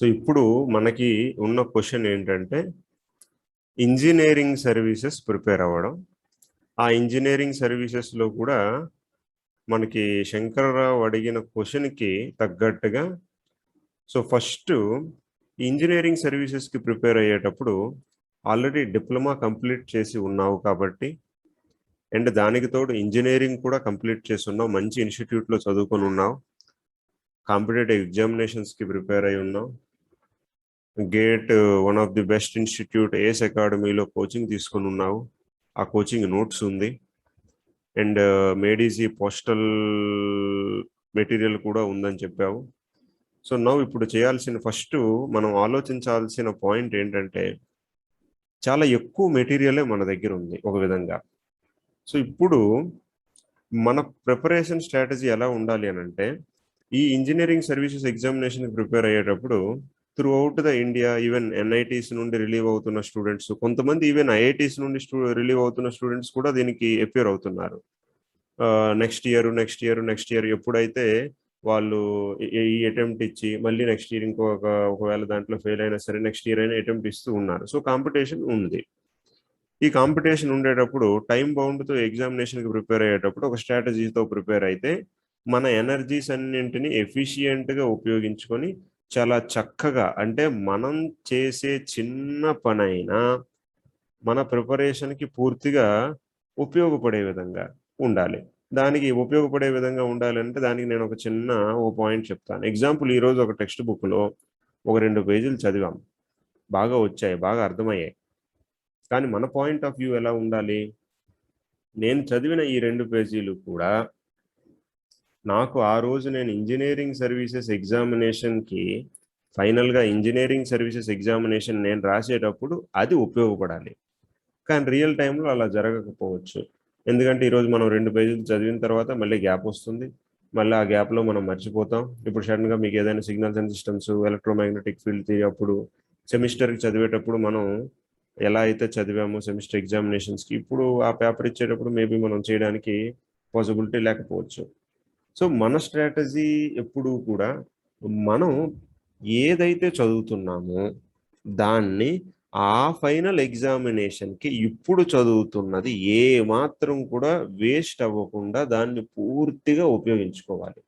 So ఇప్పుడు మనకి ఉన్న క్వశ్చన్ ఏంటంటే ఇంజనీరింగ్ సర్వీసెస్ ప్రిపేర్ అవ్వడం. ఆ ఇంజనీరింగ్ సర్వీసెస్లో కూడా మనకి శంకర్రావు అడిగిన క్వశ్చన్కి తగ్గట్టుగా సో ఫస్ట్ ఇంజనీరింగ్ సర్వీసెస్కి ప్రిపేర్ అయ్యేటప్పుడు ఆల్రెడీ డిప్లొమా కంప్లీట్ చేసి ఉన్నావు కాబట్టి అండ్ దానికి తోడు ఇంజనీరింగ్ కూడా కంప్లీట్ చేసి ఉన్నావు, మంచి ఇన్స్టిట్యూట్లో చదువుకొని ఉన్నావు, కాంపిటేటివ్ ఎగ్జామినేషన్స్కి ప్రిపేర్ అయి ఉన్నావు, GATE one of the best institute ఏఎస్ అకాడమీలో కోచింగ్ తీసుకొని ఉన్నావు, ఆ కోచింగ్ నోట్స్ ఉంది, అండ్ మేడీసీ పోస్టల్ మెటీరియల్ కూడా ఉందని చెప్పావు. సో నవ్వు ఇప్పుడు చేయాల్సిన ఫస్ట్ మనం ఆలోచించాల్సిన పాయింట్ ఏంటంటే చాలా ఎక్కువ మెటీరియలే మన దగ్గర ఉంది ఒక విధంగా. సో ఇప్పుడు మన ప్రిపరేషన్ స్ట్రాటజీ ఎలా ఉండాలి అని అంటే ఈ ఇంజనీరింగ్ సర్వీసెస్ ఎగ్జామినేషన్ ప్రిపేర్ అయ్యేటప్పుడు through out the India even NITs నుండి రిలీవ్ అవుతున్న స్టూడెంట్స్, కొంతమంది ఈవెన్ ఐఐటీస్ నుండి రిలీవ్ అవుతున్న స్టూడెంట్స్ కూడా దీనికి అపియర్ అవుతున్నారు. నెక్స్ట్ ఇయర్ ఎప్పుడైతే వాళ్ళు ఈ అటెంప్ట్ ఇచ్చి మళ్ళీ నెక్స్ట్ ఇయర్ ఒకవేళ దాంట్లో ఫెయిల్ అయినా సరే నెక్స్ట్ ఇయర్ అయినా అటెంప్ట్ ఇస్తూ ఉన్నారు. సో కాంపిటీషన్ ఉంది. ఈ కాంపిటీషన్ ఉండేటప్పుడు టైం బౌండ్తో ఎగ్జామినేషన్కి ప్రిపేర్ అయ్యేటప్పుడు ఒక స్ట్రాటజీతో ప్రిపేర్ అయితే మన ఎనర్జీస్ అన్నింటినీ ఎఫిషియెంట్గా ఉపయోగించుకొని చాలా చక్కగా, అంటే మనం చేసే చిన్న పనైనా మన ప్రిపరేషన్కి పూర్తిగా ఉపయోగపడే విధంగా ఉండాలి. దానికి ఉపయోగపడే విధంగా ఉండాలంటే దానికి నేను ఒక పాయింట్ చెప్తాను. ఎగ్జాంపుల్, ఈరోజు ఒక టెక్స్ట్ బుక్లో ఒక 2 పేజీలు చదివాం, బాగా వచ్చాయి, బాగా అర్థమయ్యాయి. కానీ మన పాయింట్ ఆఫ్ వ్యూ ఎలా ఉండాలి? నేను చదివిన ఈ 2 పేజీలు కూడా నాకు ఆ రోజు నేను ఇంజనీరింగ్ సర్వీసెస్ ఎగ్జామినేషన్కి ఫైనల్గా ఇంజనీరింగ్ సర్వీసెస్ ఎగ్జామినేషన్ నేను రాసేటప్పుడు అది ఉపయోగపడాలి. కానీ రియల్ టైంలో అలా జరగకపోవచ్చు. ఎందుకంటే ఈరోజు మనం 2 పేజీలు చదివిన తర్వాత మళ్ళీ గ్యాప్ వస్తుంది, మళ్ళీ ఆ గ్యాప్లో మనం మర్చిపోతాం. ఇప్పుడు సడన్గా మీకు ఏదైనా signals and systems, electromagnetic field theory అప్పుడు సెమిస్టర్కి చదివేటప్పుడు మనం ఎలా అయితే చదివామో సెమిస్టర్ ఎగ్జామినేషన్స్కి, ఇప్పుడు ఆ పేపర్ ఇచ్చేటప్పుడు మేబీ మనం చేయడానికి పాసిబిలిటీ లేకపోవచ్చు. సో మన స్ట్రాటజీ ఎప్పుడు కూడా మనం ఏదైతే చదువుతున్నామో దాన్ని ఆ ఫైనల్ ఎగ్జామినేషన్కి ఇప్పుడు చదువుతున్నది ఏ మాత్రం కూడా వేస్ట్ అవ్వకుండా దాన్ని పూర్తిగా ఉపయోగించుకోవాలి.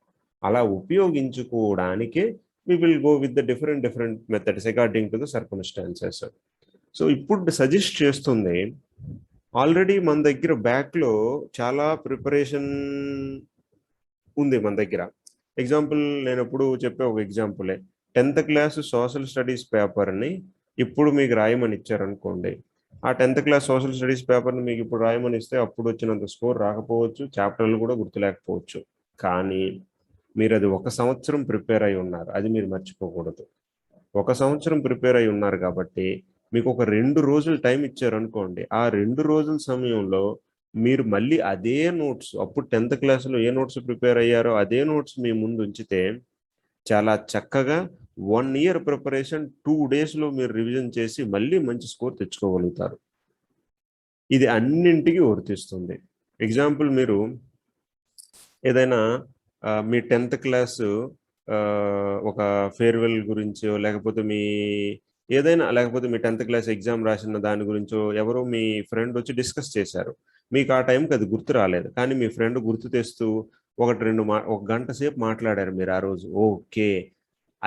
అలా ఉపయోగించుకోవడానికి we will go with the different methods according to the circumstances. So ఇప్పుడు సజెస్ట్ చేస్తుంది, ఆల్రెడీ మన దగ్గర బ్యాక్లో చాలా ప్రిపరేషన్ ఉంది మన దగ్గర. ఎగ్జాంపుల్ నేను ఎప్పుడు చెప్పే ఒక ఎగ్జాంపులే, 10th క్లాస్ సోషల్ స్టడీస్ పేపర్ని ఇప్పుడు మీకు రాయమని ఇచ్చారనుకోండి, ఆ 10th క్లాస్ సోషల్ స్టడీస్ పేపర్ని మీకు ఇప్పుడు రాయమని ఇస్తే అప్పుడు వచ్చినంత స్కోర్ రాకపోవచ్చు, చాప్టర్లు కూడా గుర్తులేకపోవచ్చు. కానీ మీరు అది 1 సంవత్సరం ప్రిపేర్ అయి ఉన్నారు, అది మీరు మర్చిపోకూడదు. 1 సంవత్సరం ప్రిపేర్ అయి ఉన్నారు కాబట్టి మీకు ఒక 2 రోజులు టైం ఇచ్చారు అనుకోండి, ఆ 2 రోజుల సమయంలో మీరు మళ్ళీ అదే నోట్స్, అప్పుడు 10th క్లాస్లో ఏ నోట్స్ ప్రిపేర్ అయ్యారో అదే నోట్స్ మీ ముందు ఉంచితే చాలా చక్కగా 1 ఇయర్ ప్రిపరేషన్ 2 డేస్లో మీరు రివిజన్ చేసి మళ్ళీ మంచి స్కోర్ తెచ్చుకోగలుగుతారు. ఇది అన్నింటికి వర్తిస్తుంది. ఎగ్జాంపుల్, మీరు ఏదైనా మీ 10th క్లాసు ఒక ఫేర్వెల్ గురించో లేకపోతే లేకపోతే మీ 10th క్లాస్ ఎగ్జామ్ రాసిన దాని గురించో ఎవరో మీ ఫ్రెండ్ వచ్చి డిస్కస్ చేశారు. మీకు ఆ టైంకి అది గుర్తు రాలేదు, కానీ మీ ఫ్రెండ్ గుర్తు తెస్తూ ఒక గంట సేపు మాట్లాడారు మీరు ఆ రోజు. ఓకే,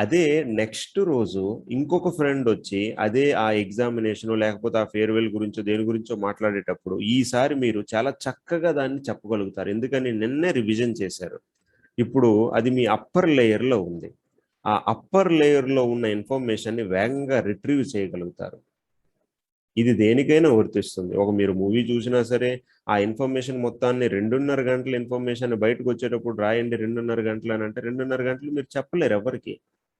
అదే నెక్స్ట్ రోజు ఇంకొక ఫ్రెండ్ వచ్చి అదే ఆ ఎగ్జామినేషన్ లేకపోతే ఆ ఫేర్వెల్ గురించో దేని గురించో మాట్లాడేటప్పుడు ఈసారి మీరు చాలా చక్కగా దాన్ని చెప్పగలుగుతారు, ఎందుకని నిన్నే రివిజన్ చేశారు. ఇప్పుడు అది మీ అప్పర్ లేయర్లో ఉంది. ఆ అప్పర్ లేయర్లో ఉన్న ఇన్ఫర్మేషన్ని వేగంగా రిట్రీవ్ చేయగలుగుతారు. ఇది దేనికైనా వర్తిస్తుంది. మీరు మూవీ చూసినా సరే ఆ ఇన్ఫర్మేషన్ మొత్తాన్ని 2.5 గంటల ఇన్ఫర్మేషన్ బయటకు వచ్చేటప్పుడు రాయండి 2.5 గంటలు అని అంటే 2.5 గంటలు మీరు చెప్పలేరు ఎవరికి.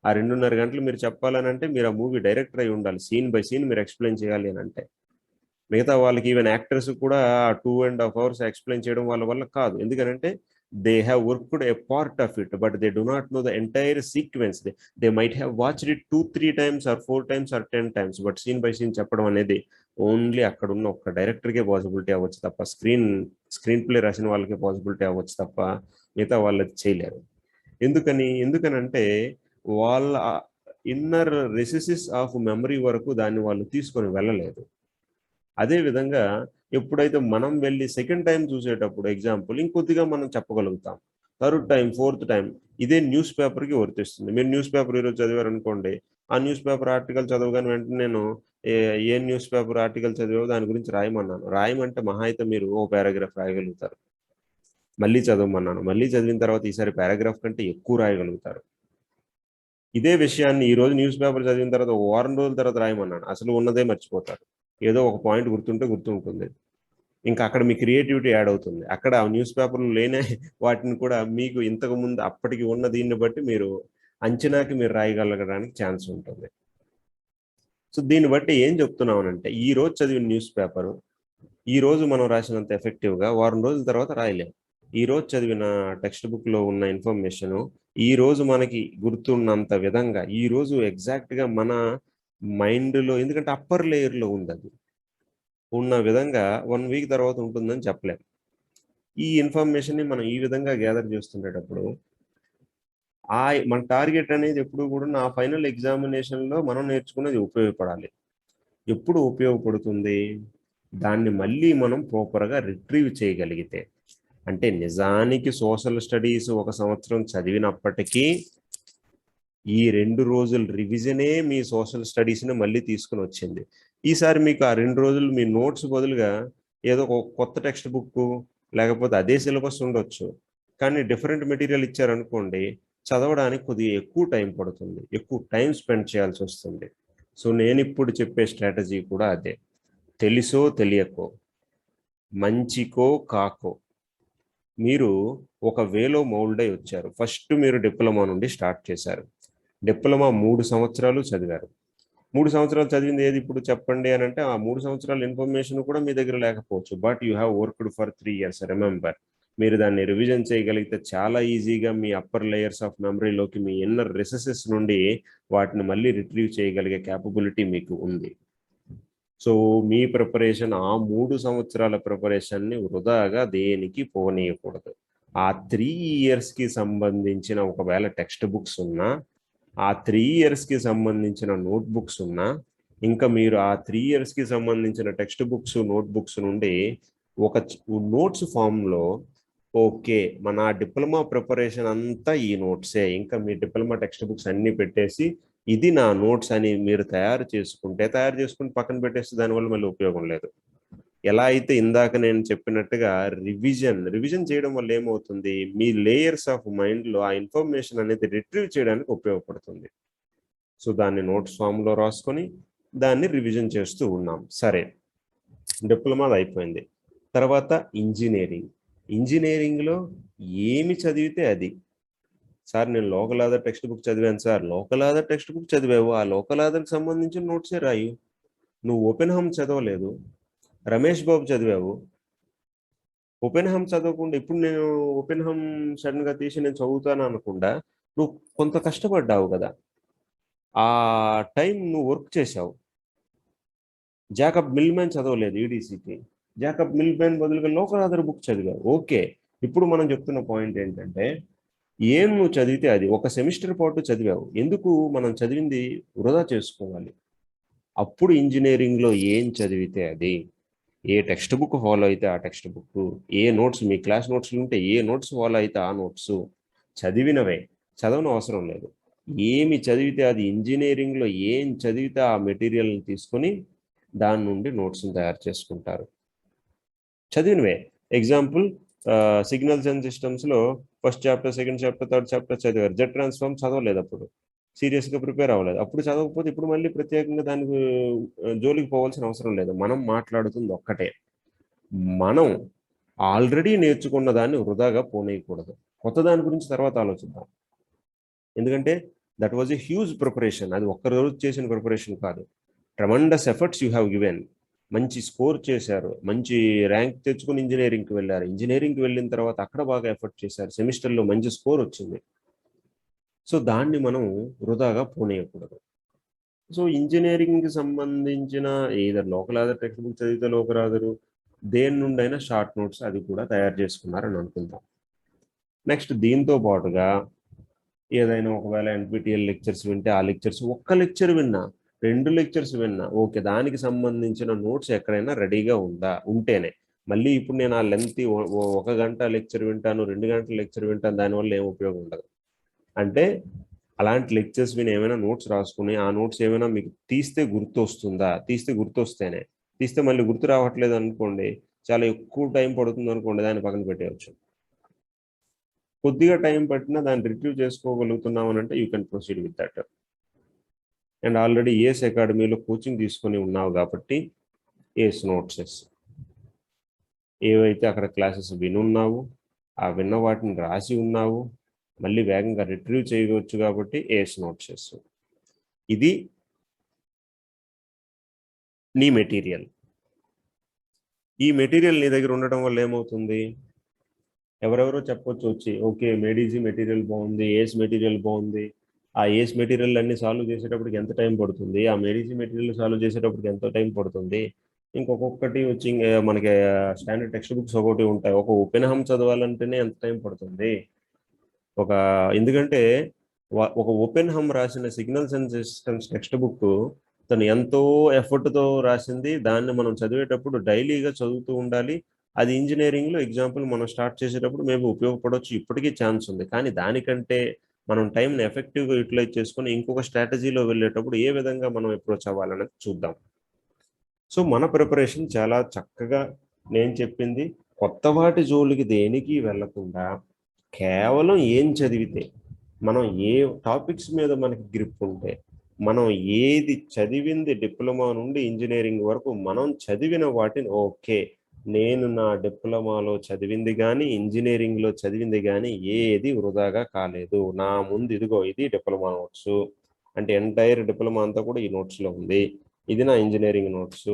ఆ 2.5 గంటలు మీరు చెప్పాలని అంటే మీరు ఆ మూవీ డైరెక్టర్ అయి ఉండాలి, సీన్ బై సీన్ మీరు ఎక్స్ప్లెయిన్ చేయాలి అని అంటే. మిగతా వాళ్ళకి ఈవెన్ యాక్టర్స్ కూడా 2.5 hours ఎక్స్ప్లెయిన్ చేయడం వాళ్ళ వల్ల కాదు, ఎందుకంటే they have worked a part of it but they do not know the entire sequence. They might have watched it 2-3 times or 4 times or 10 times, but scene by scene చెప్పడం అనేది only అక్కడ ఉన్న ఒక డైరెక్టర్కే పాసిబిలిటీ అవ్వచ్చు తప్ప, screen play రాసిన వాళ్ళకే possibility అవ్వచ్చు తప్ప మిగతా వాళ్ళది చేయలేరు. ఎందుకనంటే వాళ్ళ ఇన్నర్ రెసిసిస్ ఆఫ్ మెమరీ వరకు దాన్ని వాళ్ళు తీసుకొని వెళ్ళలేదు. అదేవిధంగా ఎప్పుడైతే మనం వెళ్ళి సెకండ్ టైం చూసేటప్పుడు ఎగ్జాంపుల్ ఇంకొద్దిగా మనం చెప్పగలుగుతాం. థర్డ్ టైం, ఫోర్త్ టైం ఇదే న్యూస్ పేపర్కి వర్తిస్తుంది. మీరు న్యూస్ పేపర్ ఈరోజు చదివారు అనుకోండి, ఆ న్యూస్ పేపర్ ఆర్టికల్ చదవగానే వెంటనే నేను ఏ న్యూస్ పేపర్ ఆర్టికల్ చదివావో దాని గురించి రాయమన్నాను. రాయమంటే మహా అయితే మీరు ఓ పారాగ్రాఫ్ రాయగలుగుతారు. మళ్ళీ చదవమన్నాను, మళ్ళీ చదివిన తర్వాత ఈసారి పారాగ్రాఫ్ కంటే ఎక్కువ రాయగలుగుతారు. ఇదే విషయాన్ని ఈ రోజు న్యూస్ పేపర్ చదివిన తర్వాత ఒక వారం రోజుల తర్వాత రాయమన్నాను, అసలు ఉన్నదే మర్చిపోతారు. ఏదో ఒక పాయింట్ గుర్తుంటే గుర్తుంటుంది, ఇంకా అక్కడ మీ క్రియేటివిటీ యాడ్ అవుతుంది. అక్కడ ఆ న్యూస్ పేపర్లు లేనే వాటిని కూడా మీకు ఇంతకు ముందు అప్పటికి ఉన్న దీన్ని బట్టి మీరు అంచనాకి మీరు రాయగలగడానికి ఛాన్స్ ఉంటుంది. సో దీన్ని బట్టి ఏం చెప్తున్నామనంటే, ఈ రోజు చదివిన న్యూస్ పేపరు ఈ రోజు మనం రాసినంత ఎఫెక్టివ్గా వారం రోజుల తర్వాత రాయలేం. ఈ రోజు చదివిన టెక్స్ట్ బుక్లో ఉన్న ఇన్ఫర్మేషను ఈ రోజు మనకి గుర్తున్నంత విధంగా ఈ రోజు ఎగ్జాక్ట్గా మన మైండ్లో, ఎందుకంటే అప్పర్ లేయర్లో ఉంది, అది ఉన్న విధంగా 1 వీక్ తర్వాత ఉంటుందని చెప్పలేం. ఈ ఇన్ఫర్మేషన్ని మనం ఈ విధంగా గ్యాదర్ చేస్తుండేటప్పుడు మన టార్గెట్ అనేది ఎప్పుడు కూడా నా ఫైనల్ ఎగ్జామినేషన్లో మనం నేర్చుకున్నది ఉపయోగపడాలి. ఎప్పుడు ఉపయోగపడుతుంది? దాన్ని మళ్ళీ మనం ప్రాపర్గా రిట్రీవ్ చేయగలిగితే. అంటే నిజానికి సోషల్ స్టడీస్ 1 సంవత్సరం చదివినప్పటికీ ఈ 2 రోజుల రివిజనే మీ సోషల్ స్టడీస్ని మళ్ళీ తీసుకుని వచ్చింది. ఈసారి మీకు ఆ 2 రోజులు మీ నోట్స్ బదులుగా ఏదో ఒక కొత్త టెక్స్ట్ బుక్ లేకపోతే అదే సిలబస్ ఉండొచ్చు, కానీ డిఫరెంట్ మెటీరియల్ ఇచ్చారనుకోండి, చదవడానికి కొద్దిగా ఎక్కువ టైం పడుతుంది, ఎక్కువ టైం స్పెండ్ చేయాల్సి వస్తుంది. సో నేను ఇప్పుడు చెప్పే స్ట్రాటజీ కూడా అదే. తెలుసో తెలియకో, మంచికో కాకో, మీరు ఒక వేలో మౌల్డ్ అయి వచ్చారు. ఫస్ట్ మీరు డిప్లొమా నుండి స్టార్ట్ చేశారు. డిప్లొమా 3 సంవత్సరాలు చదివారు. 3 సంవత్సరాలు చదివింది ఏది ఇప్పుడు చెప్పండి అని అంటే, ఆ 3 సంవత్సరాల ఇన్ఫర్మేషన్ కూడా మీ దగ్గర లేకపోవచ్చు. But you have worked for 3 years. Remember, మీరు దాన్ని రివిజన్ చేయగలిగితే చాలా ఈజీగా మీ అప్పర్ లేయర్స్ ఆఫ్ మెమరీలోకి, మీ ఇన్నర్ రిసెసెస్ నుండి వాటిని మళ్ళీ రిట్రీవ్ చేయగలిగే క్యాపబిలిటీ మీకు ఉంది. సో మీ ప్రిపరేషన్, ఆ 3 సంవత్సరాల ప్రిపరేషన్ని వృధాగా దేనికి పోనీయకూడదు. ఆ 3 yearsకి సంబంధించిన ఒకవేళ టెక్స్ట్ బుక్స్ ఉన్నా, ఆ 3 yearsకి సంబంధించిన నోట్ బుక్స్ ఉన్నా, ఇంకా మీరు ఆ 3 yearsకి సంబంధించిన టెక్స్ట్ బుక్స్, నోట్ బుక్స్ నుండి ఒక నోట్స్ ఫామ్లో, ఓకే మన డిప్లొమా ప్రిపరేషన్ అంతా ఈ నోట్సే, ఇంకా మీ డిప్లొమా టెక్స్ట్ బుక్స్ అన్నీ పెట్టేసి ఇది నా నోట్స్ అని మీరు తయారు చేసుకుని పక్కన పెట్టేస్తే దానివల్ల మళ్ళీ ఉపయోగం లేదు. ఎలా అయితే ఇందాక నేను చెప్పినట్టుగా రివిజన్ చేయడం వల్ల ఏమవుతుంది, మీ లేయర్స్ ఆఫ్ మైండ్లో ఆ ఇన్ఫర్మేషన్ అనేది రిట్రీవ్ చేయడానికి ఉపయోగపడుతుంది. సో దాన్ని నోట్స్ ఫామ్లో రాసుకొని దాన్ని రివిజన్ చేస్తూ ఉన్నాం. సరే, డిప్లొమా అయిపోయింది. తర్వాత ఇంజనీరింగ్లో ఏమి చదివితే అది. సార్ నేను లోకల్ ఆధార్ టెక్స్ట్ బుక్ చదివాను sir. Local Aadhaar text book చదివావు, ఆ లోకల్ ఆధార్కి సంబంధించిన నోట్సే రాయు. నువ్వు ఓపెన్హామ్ చదవలేదు, రమేష్ బాబు చదివావు. ఓపెన్హామ్ చదవకుండా ఇప్పుడు నేను ఓపెన్హామ్ సడన్గా తీసి నేను చదువుతాను అనకుండా నువ్వు కొంత కష్టపడ్డావు కదా, ఆ టైం నువ్వు వర్క్ చేసావు. జాకబ్ మిల్మ్యాన్ చదవలేదు ఈడీసీకి, జాకబ్ మిల్మ్యాన్ బదులుగా లోకల్ ఆధార్ బుక్ చదివావు. ఓకే, ఇప్పుడు మనం చెప్తున్న పాయింట్ ఏంటంటే, ఏం నువ్వు చదివితే అది. ఒక సెమిస్టర్ పాటు చదివావు, ఎందుకు మనం చదివింది వృధా చేసుకోవాలి? అప్పుడు ఇంజనీరింగ్లో ఏం చదివితే అది, ఏ టెక్స్ట్ బుక్ ఫాలో అయితే ఆ టెక్స్ట్ బుక్, ఏ నోట్స్ మీ క్లాస్ నోట్స్లు ఉంటే ఏ నోట్స్ ఫాలో అయితే ఆ నోట్స్, చదివినవే, చదవని అవసరం లేదు. ఏమి చదివితే అది, ఇంజనీరింగ్లో ఏం చదివితే ఆ మెటీరియల్ని తీసుకొని దాని నుండి నోట్స్ని తయారు చేసుకుంటారు. చదివినవే. ఎగ్జాంపుల్, సిగ్నల్స్ అండ్ సిస్టమ్స్లో first chapter, second chapter, third chapter చదివారు. జెట్ ట్రాన్స్ఫార్మ్ చదవలేదు, అప్పుడు సీరియస్గా ప్రిపేర్ అవ్వలేదు. అప్పుడు చదవకపోతే ఇప్పుడు మళ్ళీ ప్రత్యేకంగా దానికి జోలికి పోవాల్సిన అవసరం లేదు. మనం మాట్లాడుతుంది ఒక్కటే, మనం ఆల్రెడీ నేర్చుకున్న దాన్ని వృధాగా పోనీయకూడదు. కొత్త దాని గురించి తర్వాత ఆలోచిద్దాం. ఎందుకంటే that was a huge preparation. అది ఒక్కరోజు చేసిన ప్రిపరేషన్ కాదు. Tremendous efforts you have given. మంచి స్కోర్ చేశారు, మంచి ర్యాంక్ తెచ్చుకుని ఇంజనీరింగ్కి వెళ్ళారు. ఇంజనీరింగ్కి వెళ్ళిన తర్వాత అక్కడ బాగా ఎఫర్ట్ చేశారు, సెమిస్టర్లో మంచి స్కోర్ వచ్చింది. సో దాన్ని మనం వృధాగా పోనీయకూడదు. సో ఇంజనీరింగ్కి సంబంధించిన either local Aadhaar text book చదివితే లోకల్ ఆధారు, దేని నుండైనా షార్ట్ నోట్స్ అది కూడా తయారు చేసుకున్నారని అనుకుందాం. నెక్స్ట్ దీంతో పాటుగా ఏదైనా ఒకవేళ ఎన్పిటిఎల్ లెక్చర్స్ వింటే ఆ లెక్చర్స్, ఒక్క లెక్చర్ విన్నా, 2 లెక్చర్స్ విన్నా ఓకే, దానికి సంబంధించిన నోట్స్ ఎక్కడైనా రెడీగా ఉందా, ఉంటేనే. మళ్ళీ ఇప్పుడు నేను ఆ లెంత్ 1 గంట లెక్చర్ వింటాను, 2 గంటల లెక్చర్ వింటాను, దానివల్ల ఏం ఉపయోగం ఉండదు. అంటే అలాంటి లెక్చర్స్ విని ఏమైనా నోట్స్ రాసుకుని ఆ నోట్స్ ఏమైనా మీకు తీస్తే గుర్తు వస్తుందా, తీస్తే గుర్తు వస్తేనే. తీస్తే మళ్ళీ గుర్తు రావట్లేదు అనుకోండి, చాలా ఎక్కువ టైం పడుతుంది అనుకోండి, దాన్ని పక్కన పెట్టేయచ్చు. కొద్దిగా టైం పట్టినా దాన్ని రిట్రీవ్ చేసుకోగలుగుతున్నాం అని అంటే you can proceed with that. And already ACE అకాడమీలో కోచింగ్ తీసుకొని ఉన్నావు కాబట్టి ఏస్ నోట్సెస్ ఏవైతే అక్కడ క్లాసెస్ వినున్నావు, ఆ విన్న వాటిని రాసి ఉన్నావు, మళ్ళీ వేగంగా రిట్రీవ్ చేయవచ్చు కాబట్టి ఏస్ నోట్సెస్. ఇది నీ మెటీరియల్. ఈ మెటీరియల్ నీ దగ్గర ఉండటం వల్ల ఏమవుతుంది, ఎవరెవరో చెప్పొచ్చు వచ్చి, ఓకే మేడీజీ మెటీరియల్ బాగుంది, ఏస్ మెటీరియల్ బాగుంది, ఆ ఏస్ మెటీరియల్ అన్ని సాల్వ్ చేసేటప్పటికి ఎంత టైం పడుతుంది, ఆ మేడీజీ మెటీరియల్ సాల్వ్ చేసేటప్పటికి ఎంత టైం పడుతుంది, ఇంకొకటి వచ్చి మనకి స్టాండర్డ్ టెక్స్ట్ బుక్స్ ఒకటి ఉంటాయి, ఒక ఓపెన్ హమ్ చదవాలంటేనే ఎంత టైం పడుతుంది. ఎందుకంటే ఒక ఓపెన్ హమ్ రాసిన signals and systems text book తను ఎంతో ఎఫర్ట్తో రాసింది, దాన్ని మనం చదివేటప్పుడు డైలీగా చదువుతూ ఉండాలి. అది ఇంజనీరింగ్లో ఎగ్జాంపుల్ మనం స్టార్ట్ చేసేటప్పుడు మేబీ ఉపయోగపడవచ్చు, ఇప్పటికీ ఛాన్స్ ఉంది. కానీ దానికంటే మనం టైంని ఎఫెక్టివ్గా యూటిలైజ్ చేసుకొని ఇంకొక స్ట్రాటజీలో వెళ్ళేటప్పుడు ఏ విధంగా మనం అప్రోచ్ అవ్వాలనేది చూద్దాం. సో మన ప్రిపరేషన్ చాలా చక్కగా, నేను చెప్పింది కొత్త వాటి జోలికి దేనికి వెళ్ళకుండా కేవలం ఏం చదివితే, మనం ఏ టాపిక్స్ మీద మనకి గ్రిప్ ఉంటే, మనం ఏది చదివింది డిప్లొమా నుండి ఇంజనీరింగ్ వరకు మనం చదివిన వాటిని ఓకే, నేను నా డిప్లొమాలో చదివింది కానీ ఇంజనీరింగ్లో చదివింది కానీ ఏది వృధాగా కాలేదు. నా ముందు ఇదిగో ఇది డిప్లొమా నోట్స్, అంటే ఎంటైర్ డిప్లొమా అంతా కూడా ఈ నోట్స్లో ఉంది. ఇది నా ఇంజనీరింగ్ నోట్స్,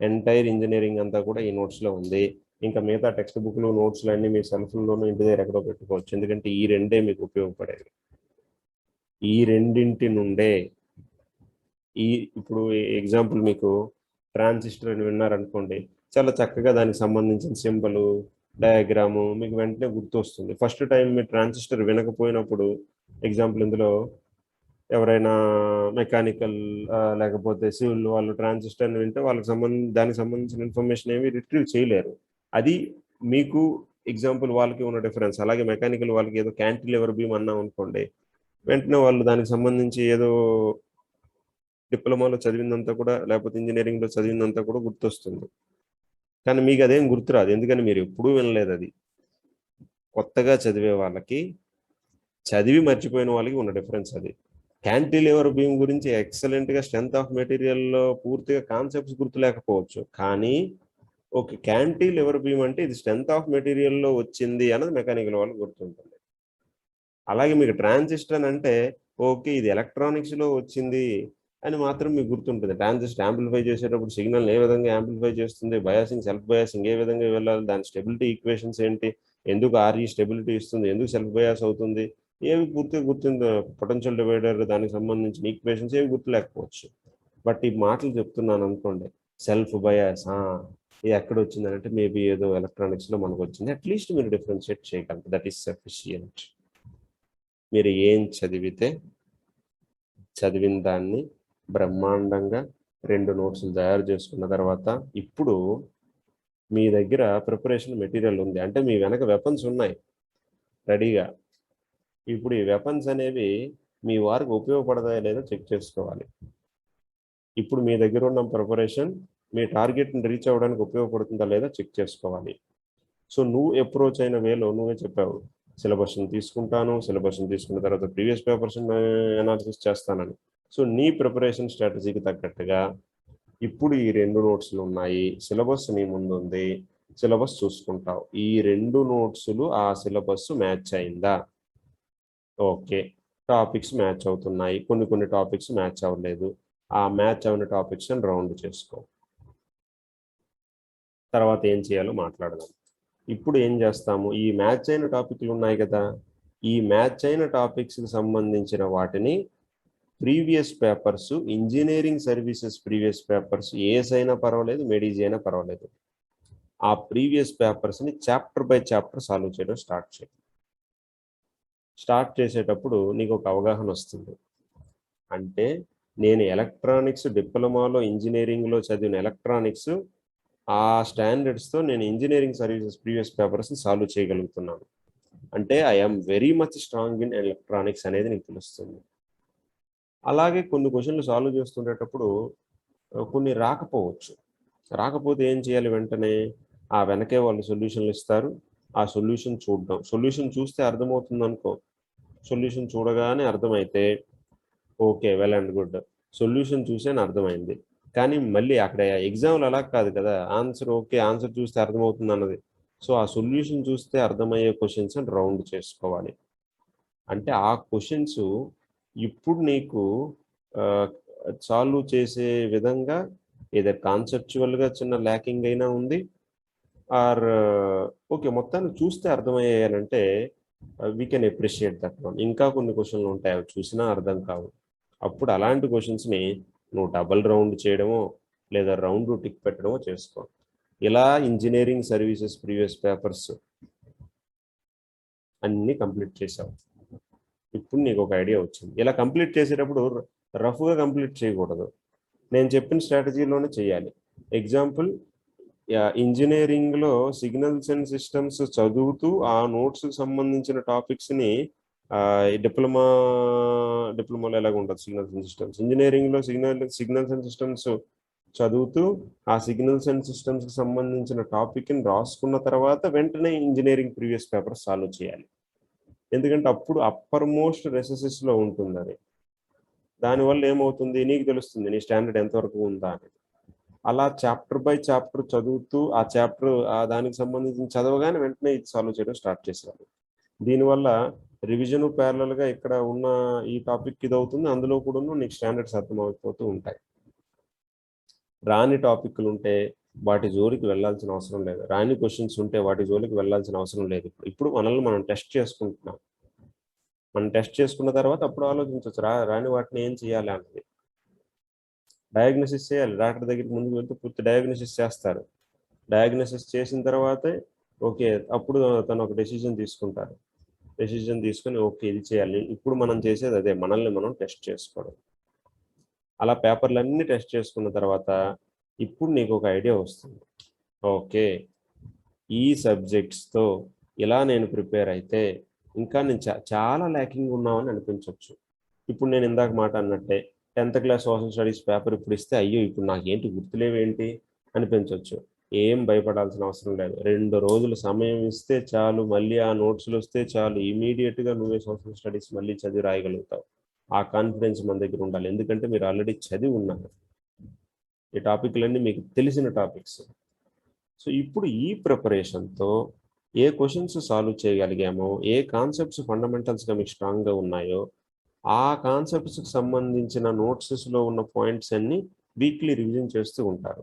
ఎంటైర్ ఇంజనీరింగ్ అంతా కూడా ఈ నోట్స్లో ఉంది. ఇంకా మిగతా టెక్స్ట్ బుక్లు నోట్స్లు అన్నీ మీ సెల్ఫ్లోనూ ఇంటి దగ్గర ఎక్కడో పెట్టుకోవచ్చు, ఎందుకంటే ఈ రెండే మీకు ఉపయోగపడేవి. ఈ రెండింటి నుండే ఇప్పుడు ఎగ్జాంపుల్ మీకు ట్రాన్సిస్టర్ అని విన్నారనుకోండి, చాలా చక్కగా దానికి సంబంధించిన సింబలు, డయాగ్రాము మీకు వెంటనే గుర్తొస్తుంది. ఫస్ట్ టైం మీరు ట్రాన్సిస్టర్ వినకపోయినప్పుడు, ఎగ్జాంపుల్ ఇందులో ఎవరైనా మెకానికల్ లేకపోతే సివిల్ వాళ్ళు ట్రాన్సిస్టర్ని వింటే వాళ్ళకి దానికి సంబంధించిన ఇన్ఫర్మేషన్ ఏమి రిట్రీవ్ చేయలేరు. అది మీకు ఎగ్జాంపుల్ వాళ్ళకి ఉన్న డిఫరెన్స్. అలాగే మెకానికల్ వాళ్ళకి ఏదో క్యాంటిలివర్ బీమ్ అన్నాం అనుకోండి, వెంటనే వాళ్ళు దానికి సంబంధించి ఏదో డిప్లొమాలో చదివిందంతా కూడా లేకపోతే ఇంజనీరింగ్లో చదివిందంతా కూడా గుర్తొస్తుంది. కానీ మీకు అదేం గుర్తురాదు, ఎందుకని మీరు ఎప్పుడూ వినలేదు. అది కొత్తగా చదివే వాళ్ళకి, చదివి మర్చిపోయిన వాళ్ళకి ఉన్న డిఫరెన్స్ అది. క్యాంటిలివర్ బీమ్ గురించి ఎక్సలెంట్గా స్ట్రెంత్ ఆఫ్ మెటీరియల్లో పూర్తిగా కాన్సెప్ట్స్ గుర్తు లేకపోవచ్చు, కానీ ఓకే క్యాంటిలివర్ బీమ్ అంటే ఇది స్ట్రెంత్ ఆఫ్ మెటీరియల్లో వచ్చింది అన్నది మెకానికల్ వాళ్ళకి గుర్తుంటుంది. అలాగే మీకు ట్రాన్సిస్టర్ అంటే ఓకే ఇది ఎలక్ట్రానిక్స్లో వచ్చింది అని మాత్రం మీకు గుర్తుంటుంది. ట్రాన్సిస్టర్ యాంప్లిఫై చేసేటప్పుడు సిగ్నల్ ఏ విధంగా యాంప్లిఫై చేస్తుంది, బయాసింగ్ సెల్ఫ్ బయాసింగ్ ఏ విధంగా వెళ్ళాలి, దాని స్టెబిలిటీ ఈక్వేషన్స్ ఏంటి, ఎందుకు ఆర్ఈ స్టెబిలిటీ ఇస్తుంది, ఎందుకు సెల్ఫ్ బయాస్ అవుతుంది, ఏవి పూర్తిగా గుర్తుంది. పొటెన్షియల్ డివైడర్ దానికి సంబంధించిన ఈక్వేషన్స్ ఏవి గుర్తులేకపోవచ్చు. బట్ ఈ మాటలు చెప్తున్నాను అనుకోండి, సెల్ఫ్ బయాస్ ఇది ఎక్కడ వచ్చిందని అంటే మేబీ ఏదో ఎలక్ట్రానిక్స్లో మనకు వచ్చింది, అట్లీస్ట్ మీరు డిఫరెన్షియేట్ చేయగలరు. That is sufficient. మీరు ఏం చదివితే చదివిన దాన్ని బ్రహ్మాండంగా 2 నోట్స్లు తయారు చేసుకున్న తర్వాత, ఇప్పుడు మీ దగ్గర ప్రిపరేషన్ మెటీరియల్ ఉంది అంటే మీ వెనక వెపన్స్ ఉన్నాయి రెడీగా. ఇప్పుడు ఈ వెపన్స్ అనేవి మీ వారికి ఉపయోగపడతాయో లేదో చెక్ చేసుకోవాలి. ఇప్పుడు మీ దగ్గర ఉన్న ప్రిపరేషన్ మీ టార్గెట్ని రీచ్ అవ్వడానికి ఉపయోగపడుతుందా లేదా చెక్ చేసుకోవాలి. సో నువ్వు అప్రోచ్ అయిన వేలో నువ్వే చెప్పావు, సిలబస్ని తీసుకుంటాను, సిలబస్ని తీసుకున్న తర్వాత ప్రీవియస్ పేపర్స్ అనాలిసిస్ చేస్తానని. సో నీ ప్రిపరేషన్ స్ట్రాటజీకి తగ్గట్టుగా ఇప్పుడు ఈ 2 నోట్స్లు ఉన్నాయి, సిలబస్ నీ ముందు ఉంది, సిలబస్ చూసుకుంటావు. ఈ 2 నోట్స్లు ఆ సిలబస్ మ్యాచ్ అయిందా, ఓకే టాపిక్స్ మ్యాచ్ అవుతున్నాయి, కొన్ని టాపిక్స్ మ్యాచ్ అవ్వలేదు, ఆ మ్యాచ్ అయిన టాపిక్స్ అని రౌండ్ చేసుకో. తర్వాత ఏం చేయాలో మాట్లాడదాం. ఇప్పుడు ఏం చేస్తాము, ఈ మ్యాచ్ అయిన టాపిక్లు ఉన్నాయి కదా, ఈ మ్యాచ్ అయిన టాపిక్స్కి సంబంధించిన వాటిని previous papers, engineering services previous papers ACE అయినా పర్వాలేదు, మెడీజీ అయినా పర్వాలేదు, ఆ ప్రీవియస్ పేపర్స్ని చాప్టర్ బై చాప్టర్ సాల్వ్ చేయడం స్టార్ట్ చేయి. స్టార్ట్ చేసేటప్పుడు నీకు ఒక అవగాహన వస్తుంది. అంటే నేను ఎలక్ట్రానిక్స్ డిప్లొమాలో ఇంజనీరింగ్లో చదివిన ఎలక్ట్రానిక్స్ ఆ స్టాండర్డ్స్తో నేను ఇంజనీరింగ్ సర్వీసెస్ ప్రీవియస్ పేపర్స్ని సాల్వ్ చేయగలుగుతున్నాను. అంటే I'm very much strong in electronics అనేది నీకు తెలుస్తుంది. అలాగే కొన్ని క్వశ్చన్లు సాల్వ్ చేస్తుండేటప్పుడు కొన్ని రాకపోవచ్చు. రాకపోతే ఏం చేయాలి? వెంటనే ఆ వెనకే వాళ్ళు సొల్యూషన్లు ఇస్తారు. ఆ సొల్యూషన్ చూడడం. సొల్యూషన్ చూస్తే అర్థమవుతుంది అనుకో. సొల్యూషన్ చూడగానే అర్థమైతే okay, well and good. Solution చూసాను అర్థమైంది. కానీ మళ్ళీ అక్కడ ఎగ్జామ్లో అలా కాదు కదా, ఆన్సర్ ఓకే, ఆన్సర్ చూస్తే అర్థమవుతుంది అన్నది. సో ఆ సొల్యూషన్ చూస్తే అర్థమయ్యే క్వశ్చన్స్ రౌండ్ చేసుకోవాలి. అంటే ఆ క్వశ్చన్స్ ఇప్పుడు నీకు సాల్వ్ చేసే విధంగా ఏదైనా కాన్సెప్చువల్గా చిన్న ల్యాకింగ్ అయినా ఉంది, ఆర్ ఓకే మొత్తాన్ని చూస్తే అర్థమయ్యాయంటే we can appreciate that one. ఇంకా కొన్ని క్వశ్చన్లు ఉంటాయి, అవి చూసినా అర్థం కావు. అప్పుడు అలాంటి క్వశ్చన్స్ని నువ్వు డబల్ రౌండ్ చేయడమో లేదా రౌండ్ టిక్ పెట్టడమో చేసుకో. ఇలా ఇంజనీరింగ్ సర్వీసెస్ ప్రీవియస్ పేపర్స్ అన్నీ కంప్లీట్ చేసావు. ఇప్పుడు నీకు ఒక ఐడియా వచ్చింది. ఇలా కంప్లీట్ చేసేటప్పుడు రఫ్గా కంప్లీట్ చేయకూడదు, నేను చెప్పిన స్ట్రాటజీలోనే చేయాలి. ఎగ్జాంపుల్, ఇంజనీరింగ్లో సిగ్నల్స్ అండ్ సిస్టమ్స్ చదువుతూ ఆ నోట్స్కి సంబంధించిన టాపిక్స్ని డిప్లొమాలో ఎలాగ ఉంటుంది సిగ్నల్స్ అండ్ సిస్టమ్స్, ఇంజనీరింగ్లో సిగ్నల్స్ అండ్ సిస్టమ్స్ చదువుతూ ఆ సిగ్నల్స్ అండ్ సిస్టమ్స్కి సంబంధించిన టాపిక్ని రాసుకున్న తర్వాత వెంటనే ఇంజనీరింగ్ ప్రీవియస్ పేపర్ సాల్వ్ చేయాలి. ఎందుకంటే అప్పుడు అప్పర్ మోస్ట్ రెసెసెస్లో ఉంటుంది అది. దానివల్ల ఏమవుతుంది, నీకు తెలుస్తుంది నీ స్టాండర్డ్ ఎంతవరకు ఉందా అనేది. అలా చాప్టర్ బై చాప్టర్ చదువుతూ ఆ చాప్టర్ దానికి సంబంధించిన చదవగానే వెంటనే ఇది సాల్వ్ చేయడం స్టార్ట్ చేసేవాళ్ళు. దీనివల్ల రివిజన్ ప్యారలల్గా ఇక్కడ ఉన్న ఈ టాపిక్ ఇది అవుతుంది, అందులో కూడా నీకు స్టాండర్డ్స్ అర్థమైపోతూ ఉంటాయి. రాని టాపిక్లు ఉంటే వాటి జోలికి వెళ్ళాల్సిన అవసరం లేదు, రాని క్వశ్చన్స్ ఉంటే వాటి జోలికి వెళ్ళాల్సిన అవసరం లేదు. ఇప్పుడు మనల్ని మనం టెస్ట్ చేసుకుంటున్నాం. మనం టెస్ట్ చేసుకున్న తర్వాత అప్పుడు ఆలోచించవచ్చు రాని వాటిని ఏం చేయాలి అన్నది. డయాగ్నోసిస్ చేయాలి, డాక్టర్ దగ్గరికి ముందుకు వెళ్తే పూర్తి డయాగ్నోసిస్ చేస్తారు. డయాగ్నోసిస్ చేసిన తర్వాతే ఓకే, అప్పుడు తను ఒక డెసిజన్ తీసుకుంటారు. డెసిజన్ తీసుకొని ఓకే ఇది చేయాలి. ఇప్పుడు మనం చేసేది అదే, మనల్ని మనం టెస్ట్ చేసుకోవడం. అలా పేపర్లన్నీ టెస్ట్ చేసుకున్న తర్వాత ఇప్పుడు నీకు ఒక ఐడియా వస్తుంది. ఓకే, ఈ సబ్జెక్ట్స్తో ఇలా నేను ప్రిపేర్ అయితే ఇంకా నేను చాలా ల్యాకింగ్ ఉన్నామని అనిపించవచ్చు. ఇప్పుడు నేను ఇందాక మాట అన్నట్టే 10th class social studies paper ఇప్పుడు ఇస్తే అయ్యో ఇప్పుడు నాకేంటి గుర్తులేవేంటి అనిపించవచ్చు. ఏం భయపడాల్సిన అవసరం లేదు. 2 రోజులు సమయం ఇస్తే చాలు, మళ్ళీ ఆ నోట్స్లు వస్తే చాలు, ఇమీడియట్గా నువ్వే సోషల్ స్టడీస్ మళ్ళీ చదివి రాయగలుగుతావు. ఆ కాన్ఫిడెన్స్ మన దగ్గర ఉండాలి, ఎందుకంటే మీరు ఆల్రెడీ చదివి ఉన్నారు, ఈ టాపిక్లన్నీ మీకు తెలిసిన టాపిక్స్. సో ఇప్పుడు ఈ ప్రిపరేషన్తో ఏ క్వశ్చన్స్ సాల్వ్ చేయగలిగామో, ఏ కాన్సెప్ట్స్ ఫండమెంటల్స్గా మీకు స్ట్రాంగ్గా ఉన్నాయో ఆ కాన్సెప్ట్స్కి సంబంధించిన నోట్సెస్లో ఉన్న పాయింట్స్ అన్నీ వీక్లీ రివిజన్ చేస్తూ ఉంటారు.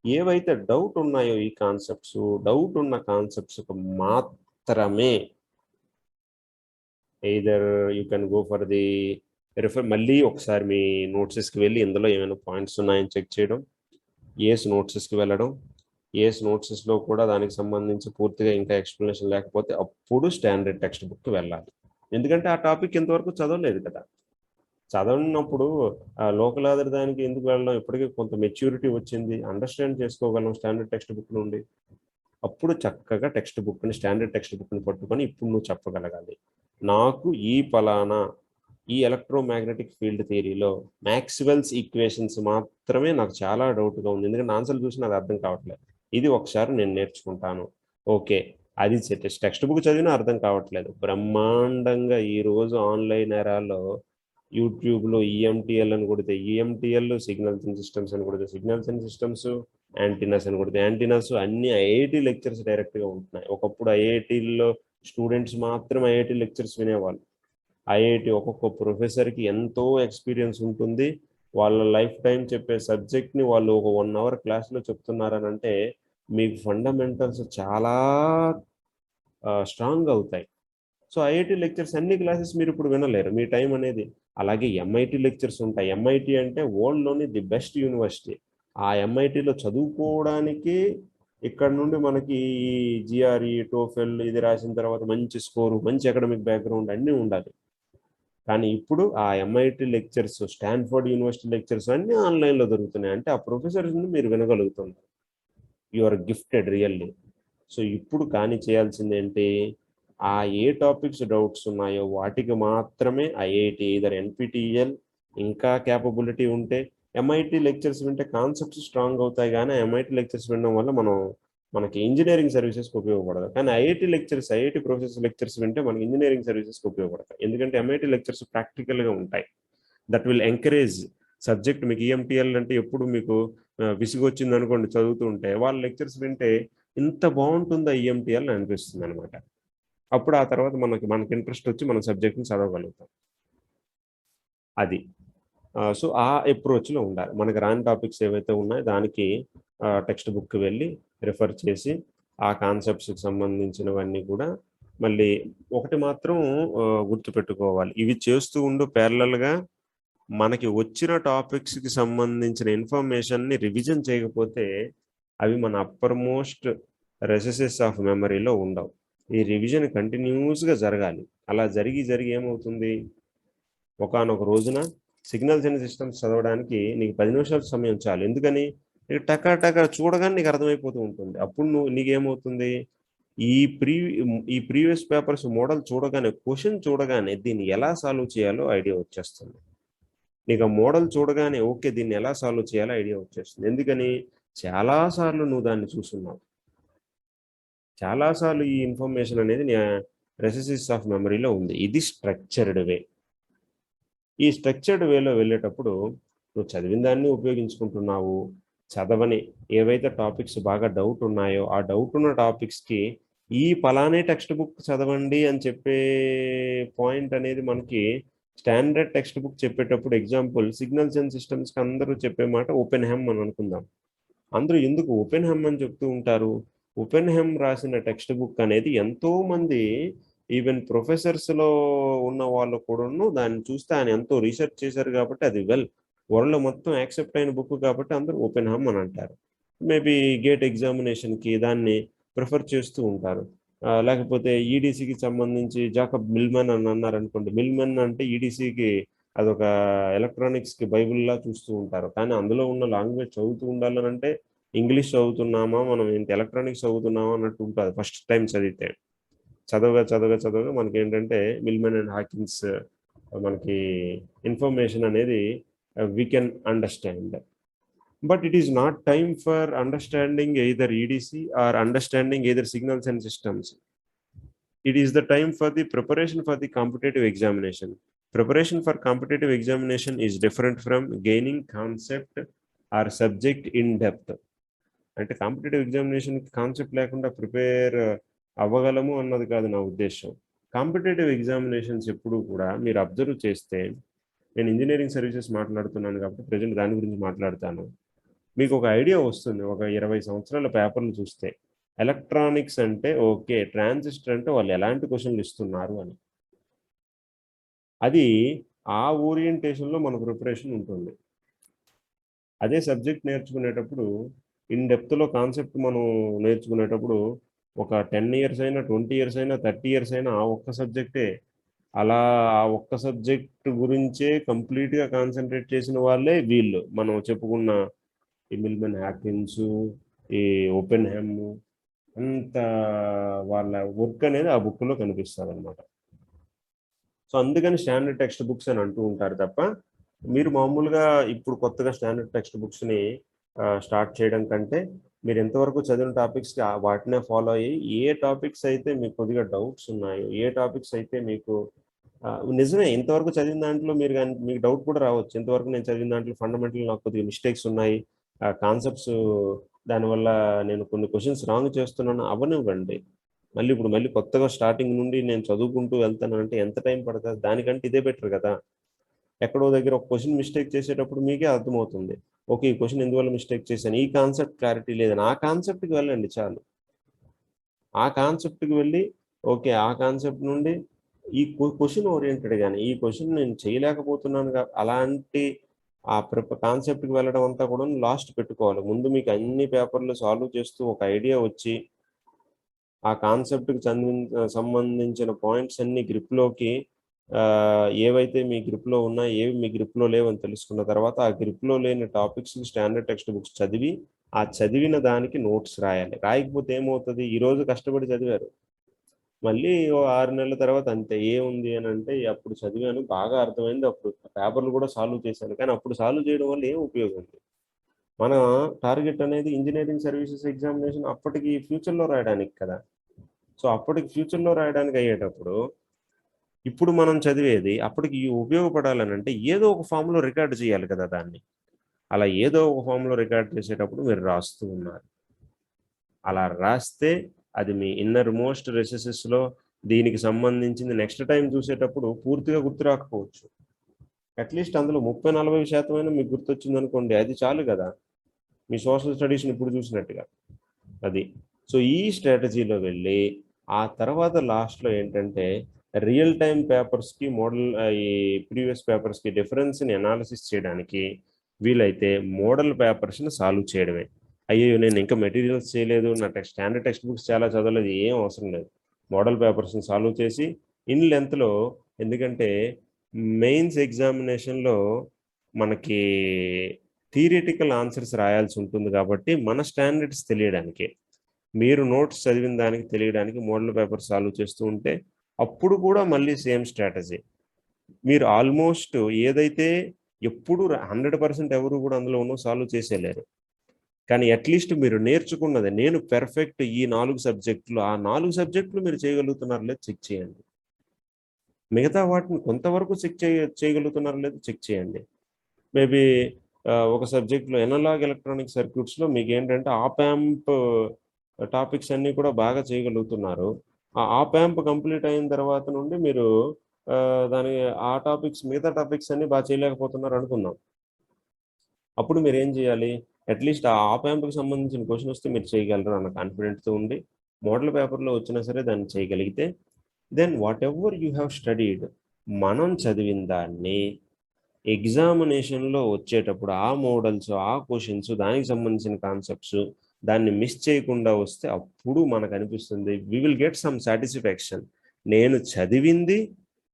ఏవైతే డౌట్ ఉన్నాయో ఈ కాన్సెప్ట్స్, డౌట్ ఉన్న కాన్సెప్ట్స్కి మాత్రమే either you can go for the మళ్ళీ ఒకసారి మీ నోట్సెస్కి వెళ్ళి ఇందులో ఏమైనా పాయింట్స్ ఉన్నాయని చెక్ చేయడం, ఏస్ నోట్సెస్కి వెళ్ళడం, ఏస్ నోట్సెస్లో కూడా దానికి సంబంధించి పూర్తిగా ఇంకా ఎక్స్ప్లెనేషన్ లేకపోతే అప్పుడు స్టాండర్డ్ టెక్స్ట్ బుక్కి వెళ్ళాలి. ఎందుకంటే ఆ టాపిక్ ఇంతవరకు చదవలేదు కదా. చదవనప్పుడు లోకల్ ఆధార్ దానికి ఎందుకు వెళ్ళడం, ఇప్పటికీ కొంత మెచ్యూరిటీ వచ్చింది, అండర్స్టాండ్ చేసుకోగలం స్టాండర్డ్ టెక్స్ట్ బుక్ నుండి. అప్పుడు చక్కగా టెక్స్ట్ బుక్ని, స్టాండర్డ్ టెక్స్ట్ బుక్ని పట్టుకొని ఇప్పుడు నువ్వు చెప్పగలగాలి, నాకు ఈ ఫలానా ఈ ఎలక్ట్రోమాగ్నెటిక్ ఫీల్డ్ థియరీలో మ్యాక్స్వెల్స్ ఈక్వేషన్స్ మాత్రమే నాకు చాలా డౌట్గా ఉంది, ఎందుకంటే ఆన్సర్లు చూసి నాకు అర్థం కావట్లేదు, ఇది ఒకసారి నేను నేర్చుకుంటాను. ఓకే, అది టెక్స్ట్ బుక్ చదివినా అర్థం కావట్లేదు, బ్రహ్మాండంగా ఈరోజు ఆన్లైన్ ఎరాలో యూట్యూబ్లో ఈఎంటీఎల్ అని కొడితే ఈఎంటీఎల్, సిగ్నల్స్ అండ్ సిస్టమ్స్ అని కొడితే సిగ్నల్స్ అండ్ సిస్టమ్స్, యాంటీనాస్ అని కొడితే యాంటీనాస్, అన్ని ఐఐటి లెక్చర్స్ డైరెక్ట్గా ఉంటున్నాయి. ఒకప్పుడు ఐఐటీల్లో స్టూడెంట్స్ మాత్రం ఐఐటి లెక్చర్స్ వినేవాళ్ళు. ఐఐటి ఒక్కొక్క ప్రొఫెసర్కి ఎంతో ఎక్స్పీరియన్స్ ఉంటుంది, వాళ్ళ లైఫ్ టైం చెప్పే సబ్జెక్ట్ని వాళ్ళు ఒక 1 hour క్లాస్లో చెప్తున్నారని అంటే మీకు ఫండమెంటల్స్ చాలా స్ట్రాంగ్ అవుతాయి. సో ఐఐటి లెక్చర్స్ అన్ని క్లాసెస్ మీరు ఇప్పుడు వినలేరు, మీ టైం అనేది. అలాగే ఎంఐటి లెక్చర్స్ ఉంటాయి. ఎంఐటి అంటే వరల్డ్లోని ది బెస్ట్ యూనివర్సిటీ. ఆ ఎంఐటిలో చదువుకోవడానికి ఇక్కడ నుండి మనకి ఈ జిఆర్ఈ, టోఫెల్ ఇది రాసిన తర్వాత మంచి స్కోరు, మంచి అకాడమిక్ బ్యాక్గ్రౌండ్ అన్నీ ఉండాలి. కానీ ఇప్పుడు ఆ MIT lectures, Stanford university lectures అన్నీ ఆన్లైన్లో దొరుకుతున్నాయి. అంటే ఆ ప్రొఫెసర్స్ని మీరు వినగలుగుతున్నారు. You are gifted really. So ఇప్పుడు కానీ చేయాల్సింది ఏంటి, ఆ ఏ టాపిక్స్ డౌట్స్ ఉన్నాయో వాటికి మాత్రమే ఐఐటి ఇదర్ ఎన్పిటిఎల్ ఇంకా క్యాపబిలిటీ ఉంటే, ఎంఐటి లెక్చర్స్ వింటే కాన్సెప్ట్స్ స్ట్రాంగ్ అవుతాయి, కానీ ఎంఐటి లెక్చర్స్ వినడం వల్ల మనకి ఇంజనీరింగ్ సర్వీసెస్కి ఉపయోగపడదు. కానీ IIT lectures, IIT professor lectures వింటే మనకి ఇంజనీరింగ్ సర్వీసెస్కి ఉపయోగపడతాయి. ఎందుకంటే ఎంఐటి లెక్చర్స్ ప్రాక్టికల్గా ఉంటాయి. That will encourage subject. మీకు ఈఎంటిఎల్ అంటే ఎప్పుడు మీకు విసుగొచ్చింది అనుకోండి చదువుతూ ఉంటే, వాళ్ళ లెక్చర్స్ వింటే ఇంత బాగుంటుందా ఈఎంటిఎల్ అనిపిస్తుంది అనమాట. అప్పుడు ఆ తర్వాత మనకి ఇంట్రెస్ట్ వచ్చి మన సబ్జెక్ట్ని చదవగలుగుతాం. అది సో ఆ అప్రోచ్లో ఉండాలి. మనకి రాని టాపిక్స్ ఏవైతే ఉన్నాయో దానికి టెక్స్ట్ బుక్ వెళ్ళి రిఫర్ చేసి ఆ కాన్సెప్ట్స్కి సంబంధించినవన్నీ కూడా మళ్ళీ ఒకటి మాత్రం గుర్తుపెట్టుకోవాలి, ఇవి చేస్తూ ఉండు ప్యారలల్గా మనకి వచ్చిన టాపిక్స్కి సంబంధించిన ఇన్ఫర్మేషన్ని రివిజన్ చేయకపోతే అవి మన అప్పర్ మోస్ట్ రెసెసెస్ ఆఫ్ మెమరీలో ఉండవు. ఈ రివిజన్ కంటిన్యూస్గా జరగాలి. అలా జరిగి ఏమవుతుంది, ఒకానొక రోజున సిగ్నల్స్ అండ్ సిస్టమ్స్ చదవడానికి నీకు 10 నిమిషాల సమయం చాలు. ఎందుకని, నీకు టకా చూడగానే నీకు అర్థమైపోతూ ఉంటుంది. అప్పుడు నీకేమవుతుంది, ఈ ప్రీవియస్ పేపర్స్ మోడల్ చూడగానే, క్వశ్చన్ చూడగానే దీన్ని ఎలా సాల్వ్ చేయాలో ఐడియా వచ్చేస్తుంది. నీకు ఆ మోడల్ చూడగానే ఓకే దీన్ని ఎలా సాల్వ్ చేయాలో ఐడియా వచ్చేస్తుంది. ఎందుకని, చాలాసార్లు నువ్వు దాన్ని చూస్తున్నావు. చాలాసార్లు ఈ ఇన్ఫర్మేషన్ అనేది రెసెసెస్ ఆఫ్ మెమరీలో ఉంది. ఇది స్ట్రక్చర్డ్ వే. ఈ స్ట్రక్చర్డ్ వేలో వెళ్ళేటప్పుడు నువ్వు చదివిన దాన్ని ఉపయోగించుకుంటున్నావు. చదవని ఏవైతే టాపిక్స్ బాగా డౌట్ ఉన్నాయో ఆ డౌట్ ఉన్న టాపిక్స్కి ఈ పలానే టెక్స్ట్ బుక్ చదవండి అని చెప్పే పాయింట్ అనేది మనకి స్టాండర్డ్ టెక్స్ట్ బుక్ చెప్పేటప్పుడు, ఎగ్జాంపుల్ సిగ్నల్స్ అండ్ సిస్టమ్స్కి అందరూ చెప్పే మాట ఓపెన్హెమ్ అని అనుకుందాం. అందరూ ఎందుకు ఓపెన్హెమ్ అని చెప్తూ ఉంటారు? ఓపెన్హెమ్ రాసిన టెక్స్ట్ బుక్ అనేది ఎంతోమంది ఈవెన్ ప్రొఫెసర్స్లో ఉన్న వాళ్ళు కూడాను దాన్ని చూస్తే ఆయన ఎంతో రీసెర్చ్ చేశారు కాబట్టి అది వరల్డ్ మొత్తం యాక్సెప్ట్ అయిన బుక్ కాబట్టి అందరూ ఓపెన్హెమ్ అని అంటారు. మేబీ గేట్ ఎగ్జామినేషన్కి దాన్ని ప్రిఫర్ చేస్తూ ఉంటారు. లేకపోతే ఈడీసీకి సంబంధించి జాకబ్ మిల్మన్ అని అన్నారు అనుకోండి. మిల్మన్ అంటే ఈడీసీకి అదొక ఎలక్ట్రానిక్స్కి బైబుల్లా చూస్తూ ఉంటారు. కానీ అందులో ఉన్న లాంగ్వేజ్ చదువుతూ ఉండాలని అంటే ఇంగ్లీష్ చదువుతున్నామా మనం ఏంటి ఎలక్ట్రానిక్స్ చదువుతున్నామా అన్నట్టు ఉంటుంది ఫస్ట్ టైం చదివితే. చదవగా మనకి ఏంటంటే మిల్మన్ అండ్ హాకిన్స్ మనకి ఇన్ఫర్మేషన్ అనేది we can understand. But it is not time for understanding either EDC or understanding either signals and systems. It is the time for the preparation for the competitive examination. Preparation for competitive examination is different from gaining concept or subject in depth. అంటే competitive ఎగ్జామినేషన్కి concept లేకుండా prepare అవ్వగలము అన్నది కాదు నా ఉద్దేశం. Competitive examinations ఎప్పుడు కూడా మీరు observe చేస్తే, నేను ఇంజనీరింగ్ సర్వీసెస్ మాట్లాడుతున్నాను కాబట్టి ప్రజెంట్ దాని గురించి మాట్లాడతాను. మీకు ఒక ఐడియా వస్తుంది ఒక 20 సంవత్సరాల పేపర్లు చూస్తే. ఎలక్ట్రానిక్స్ అంటే ఓకే, ట్రాన్సిస్టర్ అంటే వాళ్ళు ఎలాంటి క్వశ్చన్లు ఇస్తున్నారు అని. అది ఆ ఓరియంటేషన్లో మన ప్రిపరేషన్ ఉంటుంది. అదే సబ్జెక్ట్ నేర్చుకునేటప్పుడు ఇన్ డెప్త్లో కాన్సెప్ట్ మనం నేర్చుకునేటప్పుడు ఒక 10 ఇయర్స్ అయినా 20 ఇయర్స్ అయినా 30 ఇయర్స్ అయినా ఆ ఒక్క సబ్జెక్టే, అలా ఆ ఒక్క సబ్జెక్ట్ గురించే కంప్లీట్గా కాన్సన్ట్రేట్ చేసిన వాళ్ళే వీళ్ళు మనం చెప్పుకున్న ఈ మిల్మన్ హాకిన్స్, ఈ ఓపెన్హెమ్, అంత వాళ్ళ వర్క్ అనేది ఆ బుక్లో కనిపిస్తుంది అనమాట. సో అందుకని స్టాండర్డ్ టెక్స్ట్ బుక్స్ అని అంటూ ఉంటారు తప్ప, మీరు మామూలుగా ఇప్పుడు కొత్తగా స్టాండర్డ్ టెక్స్ట్ బుక్స్ని స్టార్ట్ చేయడం కంటే మీరు ఎంతవరకు చదివిన టాపిక్స్కి వాటినే ఫాలో అయ్యి ఏ టాపిక్స్ అయితే మీకు కొద్దిగా డౌట్స్ ఉన్నాయో, ఏ టాపిక్స్ అయితే మీకు నిజమే ఇంతవరకు చదివిన దాంట్లో మీరు కానీ మీకు డౌట్ కూడా రావచ్చు. ఇంతవరకు నేను చదివిన దాంట్లో ఫండమెంటల్ నాకు కొద్దిగా మిస్టేక్స్ ఉన్నాయి, కాన్సెప్ట్స్ దానివల్ల నేను కొన్ని క్వశ్చన్స్ రాంగ్ చేస్తున్నాను అవనివ్వండి. మళ్ళీ కొత్తగా స్టార్టింగ్ నుండి నేను చదువుకుంటూ వెళ్తాను అంటే ఎంత టైం పడుతుంది? దానికంటే ఇదే బెటర్ కదా. ఎక్కడో దగ్గర ఒక క్వశ్చన్ మిస్టేక్ చేసేటప్పుడు మీకే అర్థమవుతుంది, ఓకే ఈ క్వశ్చన్ ఎందువల్ల మిస్టేక్ చేశాను, ఈ కాన్సెప్ట్ క్లారిటీ లేదని. ఆ కాన్సెప్ట్కి వెళ్ళండి చాలు. ఆ కాన్సెప్ట్కి వెళ్ళి ఓకే ఆ కాన్సెప్ట్ నుండి ఈ క్వశ్చన్ ఓరియంటెడ్ కానీ ఈ క్వశ్చన్ నేను చేయలేకపోతున్నాను అలాంటి ఆ కాన్సెప్ట్కి వెళ్ళడం అంతా కూడా లాస్ట్ పెట్టుకోవాలి. ముందు మీకు అన్ని పేపర్లు సాల్వ్ చేస్తూ ఒక ఐడియా వచ్చి ఆ కాన్సెప్ట్కి సంబంధించిన పాయింట్స్ అన్ని గ్రిప్లోకి ఏవైతే మీ గ్రిప్లో ఉన్నాయో ఏవి మీ గ్రిప్లో లేవని తెలుసుకున్న తర్వాత ఆ గ్రిప్లో లేని టాపిక్స్ స్టాండర్డ్ టెక్స్ట్ బుక్స్ చదివి ఆ చదివిన దానికి నోట్స్ రాయాలి. రాయకపోతే ఏమవుతుంది, ఈరోజు కష్టపడి చదివారు, మళ్ళీ ఓ 6 నెలల తర్వాత అంతే. ఏముంది అని అంటే అప్పుడు చదివాను, బాగా అర్థమైంది, అప్పుడు పేపర్లు కూడా సాల్వ్ చేశాను, కానీ అప్పుడు సాల్వ్ చేయడం వల్ల ఏం ఉపయోగం ఉంది? మన టార్గెట్ అనేది ఇంజనీరింగ్ సర్వీసెస్ ఎగ్జామినేషన్ అప్పటికి ఫ్యూచర్లో రాయడానికి కదా. సో అప్పటికి ఫ్యూచర్లో రాయడానికి అయ్యేటప్పుడు ఇప్పుడు మనం చదివేది అప్పటికి ఉపయోగపడాలని అంటే ఏదో ఒక ఫామ్లో రికార్డ్ చేయాలి కదా దాన్ని. అలా ఏదో ఒక ఫామ్లో రికార్డ్ చేసేటప్పుడు మీరు రాస్తూ ఉన్నారు. అలా రాస్తే అది మీ ఇన్నర్ మోస్ట్ రెసెసెస్లో దీనికి సంబంధించింది నెక్స్ట్ టైం చూసేటప్పుడు పూర్తిగా గుర్తు రాకపోవచ్చు, అట్లీస్ట్ అందులో 30-40% అయినా మీకు గుర్తొచ్చింది అనుకోండి, అది చాలు కదా మీ సోషల్ స్టడీస్ని ఇప్పుడు చూసినట్టుగా. అది సో ఈ స్ట్రాటజీలో వెళ్ళి ఆ తర్వాత లాస్ట్లో ఏంటంటే రియల్ టైం పేపర్స్కి మోడల్ ఈ ప్రీవియస్ పేపర్స్కి డిఫరెన్స్ని అనాలిసిస్ చేయడానికి వీలైతే మోడల్ పేపర్స్ని సాల్వ్ చేయడమే. అయ్యో నేను ఇంకా మెటీరియల్స్ చేయలేదు, నా స్టాండర్డ్ టెక్స్ట్ బుక్స్ చాలా చదవలేదు, ఏం అవసరం లేదు. మోడల్ పేపర్స్ని సాల్వ్ చేసి ఇన్ లెంత్లో, ఎందుకంటే మెయిన్స్ ఎగ్జామినేషన్లో మనకి థియరిటికల్ ఆన్సర్స్ రాయాల్సి ఉంటుంది కాబట్టి మన స్టాండర్డ్స్ తెలియడానికి, మీరు నోట్స్ చదివిన దానికి తెలియడానికి మోడల్ పేపర్ సాల్వ్ చేస్తూ ఉంటే అప్పుడు కూడా మళ్ళీ సేమ్ స్ట్రాటజీ. మీరు ఆల్మోస్ట్ ఏదైతే ఎప్పుడు 100% ఎవరు కూడా అందులో ఉన్న సాల్వ్ చేసేలేరు, కానీ అట్లీస్ట్ మీరు నేర్చుకున్నది, నేను పెర్ఫెక్ట్ ఈ 4 సబ్జెక్టులు, ఆ 4 సబ్జెక్టులు మీరు చేయగలుగుతున్నారు లేదు చెక్ చేయండి. మిగతా వాటిని కొంతవరకు చేయగలుగుతున్నారు లేదు చెక్ చేయండి. మేబీ ఒక సబ్జెక్ట్లో ఎనలాగ్ ఎలక్ట్రానిక్ సర్క్యూట్స్లో మీకు ఏంటంటే ఆప్ యాంప్ టాపిక్స్ అన్నీ కూడా బాగా చేయగలుగుతున్నారు. ఆ ఆప్ యాంప్ కంప్లీట్ అయిన తర్వాత నుండి మీరు దాని ఆ టాపిక్స్ మిగతా టాపిక్స్ అన్నీ బాగా చేయలేకపోతున్నారు అనుకుందాం. అప్పుడు మీరు ఏం చేయాలి? అట్లీస్ట్ ఆ ఆప్ యాంప్కి సంబంధించిన క్వశ్చన్ వస్తే మీరు చేయగలరు అన్న కాన్ఫిడెంట్తో ఉండి మోడల్ పేపర్లో వచ్చినా సరే దాన్ని చేయగలిగితే then whatever you have studied, మనం చదివిన దాన్ని ఎగ్జామినేషన్లో వచ్చేటప్పుడు ఆ మోడల్స్, ఆ క్వశ్చన్స్, దానికి సంబంధించిన కాన్సెప్ట్స్ దాన్ని మిస్ చేయకుండా వస్తే అప్పుడు మనకు అనిపిస్తుంది we will get some satisfaction. నేను చదివింది,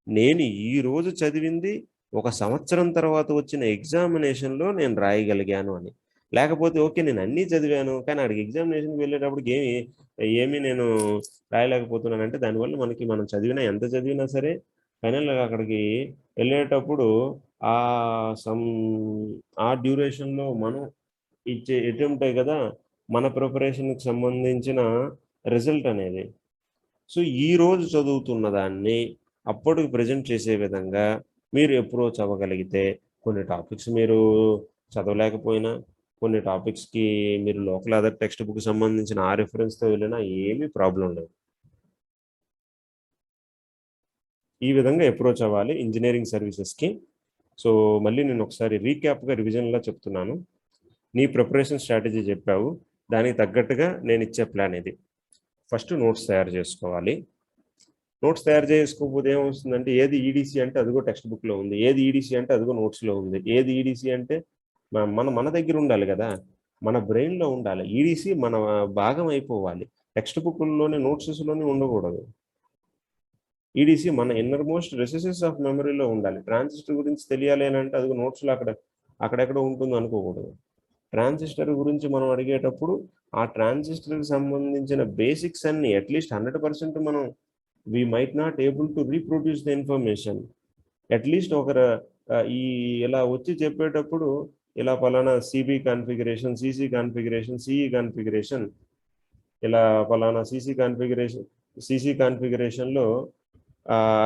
నేను ఈరోజు చదివింది 1 సంవత్సరం తర్వాత వచ్చిన ఎగ్జామినేషన్లో నేను రాయగలిగాను అని. లేకపోతే ఓకే నేను అన్నీ చదివాను కానీ అక్కడికి ఎగ్జామినేషన్కి వెళ్ళేటప్పటికి ఏమీ నేను రాయలేకపోతున్నాను అంటే దానివల్ల మనం చదివినా ఎంత చదివినా సరే ఫైనల్గా అక్కడికి వెళ్ళేటప్పుడు ఆ డ్యూరేషన్లో మనం ఇచ్చే అటెంప్టే కదా మన ప్రిపరేషన్కి సంబంధించిన రిజల్ట్ అనేది. సో ఈరోజు చదువుతున్న దాన్ని అప్పటికి ప్రజెంట్ చేసే విధంగా మీరు అప్రోచ్ అవ్వగలిగితే కొన్ని టాపిక్స్ మీరు చదవలేకపోయినా, కొన్ని టాపిక్స్కి మీరు లోకల్ అదర్ టెక్స్ట్ బుక్ సంబంధించిన ఆ రిఫరెన్స్తో వెళ్ళినా ఏమీ ప్రాబ్లం లేదు. ఈ విధంగా అప్రోచ్ అవ్వాలి ఇంజనీరింగ్ సర్వీసెస్కి. సో మళ్ళీ నేను ఒకసారి రీక్యాప్గా రివిజన్లా చెప్తున్నాను. నీ ప్రిపరేషన్ స్ట్రాటజీ చెప్పావు, దానికి తగ్గట్టుగా నేను ఇచ్చే ప్లాన్ ఇది. ఫస్ట్ నోట్స్ తయారు చేసుకోవాలి. నోట్స్ తయారు చేసుకోకపోతే ఏమవుతుందంటే ఏది ఈడీసీ అంటే అదిగో టెక్స్ట్ బుక్లో ఉంది, ఏది ఈడీసీ అంటే అదిగో నోట్స్లో ఉంది, ఏది ఈడీసీ అంటే మన దగ్గర ఉండాలి కదా, మన బ్రెయిన్లో ఉండాలి. ఈడీసీ మన భాగం అయిపోవాలి, టెక్స్ట్ బుక్లోనే నోట్సెస్లోనే ఉండకూడదు. ఈడీసీ మన ఇన్నర్ మోస్ట్ రెసెసెస్ ఆఫ్ మెమరీలో ఉండాలి. ట్రాన్సిస్టర్ గురించి తెలియాలి అని అంటే అది నోట్స్లో అక్కడెక్కడ ఉంటుంది అనుకోకూడదు. ట్రాన్సిస్టర్ గురించి మనం అడిగేటప్పుడు ఆ ట్రాన్సిస్టర్కి సంబంధించిన బేసిక్స్ అన్ని అట్లీస్ట్ 100% మనం we might not able to reproduce the information. At least ఈ ఇలా వచ్చి చెప్పేటప్పుడు ఇలా పలానా CB configuration, CC configuration, CE configuration, ఇలా పలానా సిసి కాన్ఫిగరేషన్లో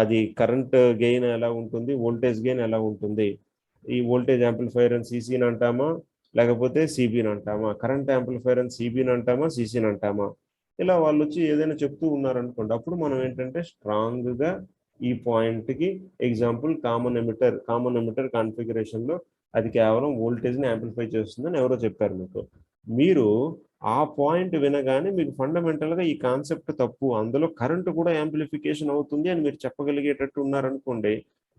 అది కరెంట్ గెయిన్ ఎలా ఉంటుంది, వోల్టేజ్ గెయిన్ ఎలా ఉంటుంది, ఈ వోల్టేజ్ యాంప్లిఫైర్ అని సిసిని అంటామా లేకపోతే సిబిని అంటామా, కరెంట్ యాంప్లిఫైర్ అని సిబిని అంటామా సిసిని అంటామా, ఇలా వాళ్ళు వచ్చి ఏదైనా చెప్తూ ఉన్నారనుకోండి, అప్పుడు మనం ఏంటంటే స్ట్రాంగ్గా ఈ పాయింట్కి ఎగ్జాంపుల్ కామన్ ఎమిటర్ కాన్ఫిగరేషన్లో అది కేవలం వోల్టేజ్ని యాంప్లిఫై చేస్తుందని ఎవరో చెప్పారు మీకు. మీరు ఆ పాయింట్ వినగానే మీకు ఫండమెంటల్గా ఈ కాన్సెప్ట్ తప్పు, అందులో కరెంట్ కూడా యాంప్లిఫికేషన్ అవుతుంది అని మీరు చెప్పగలిగేటట్టు ఉన్నారనుకోండి,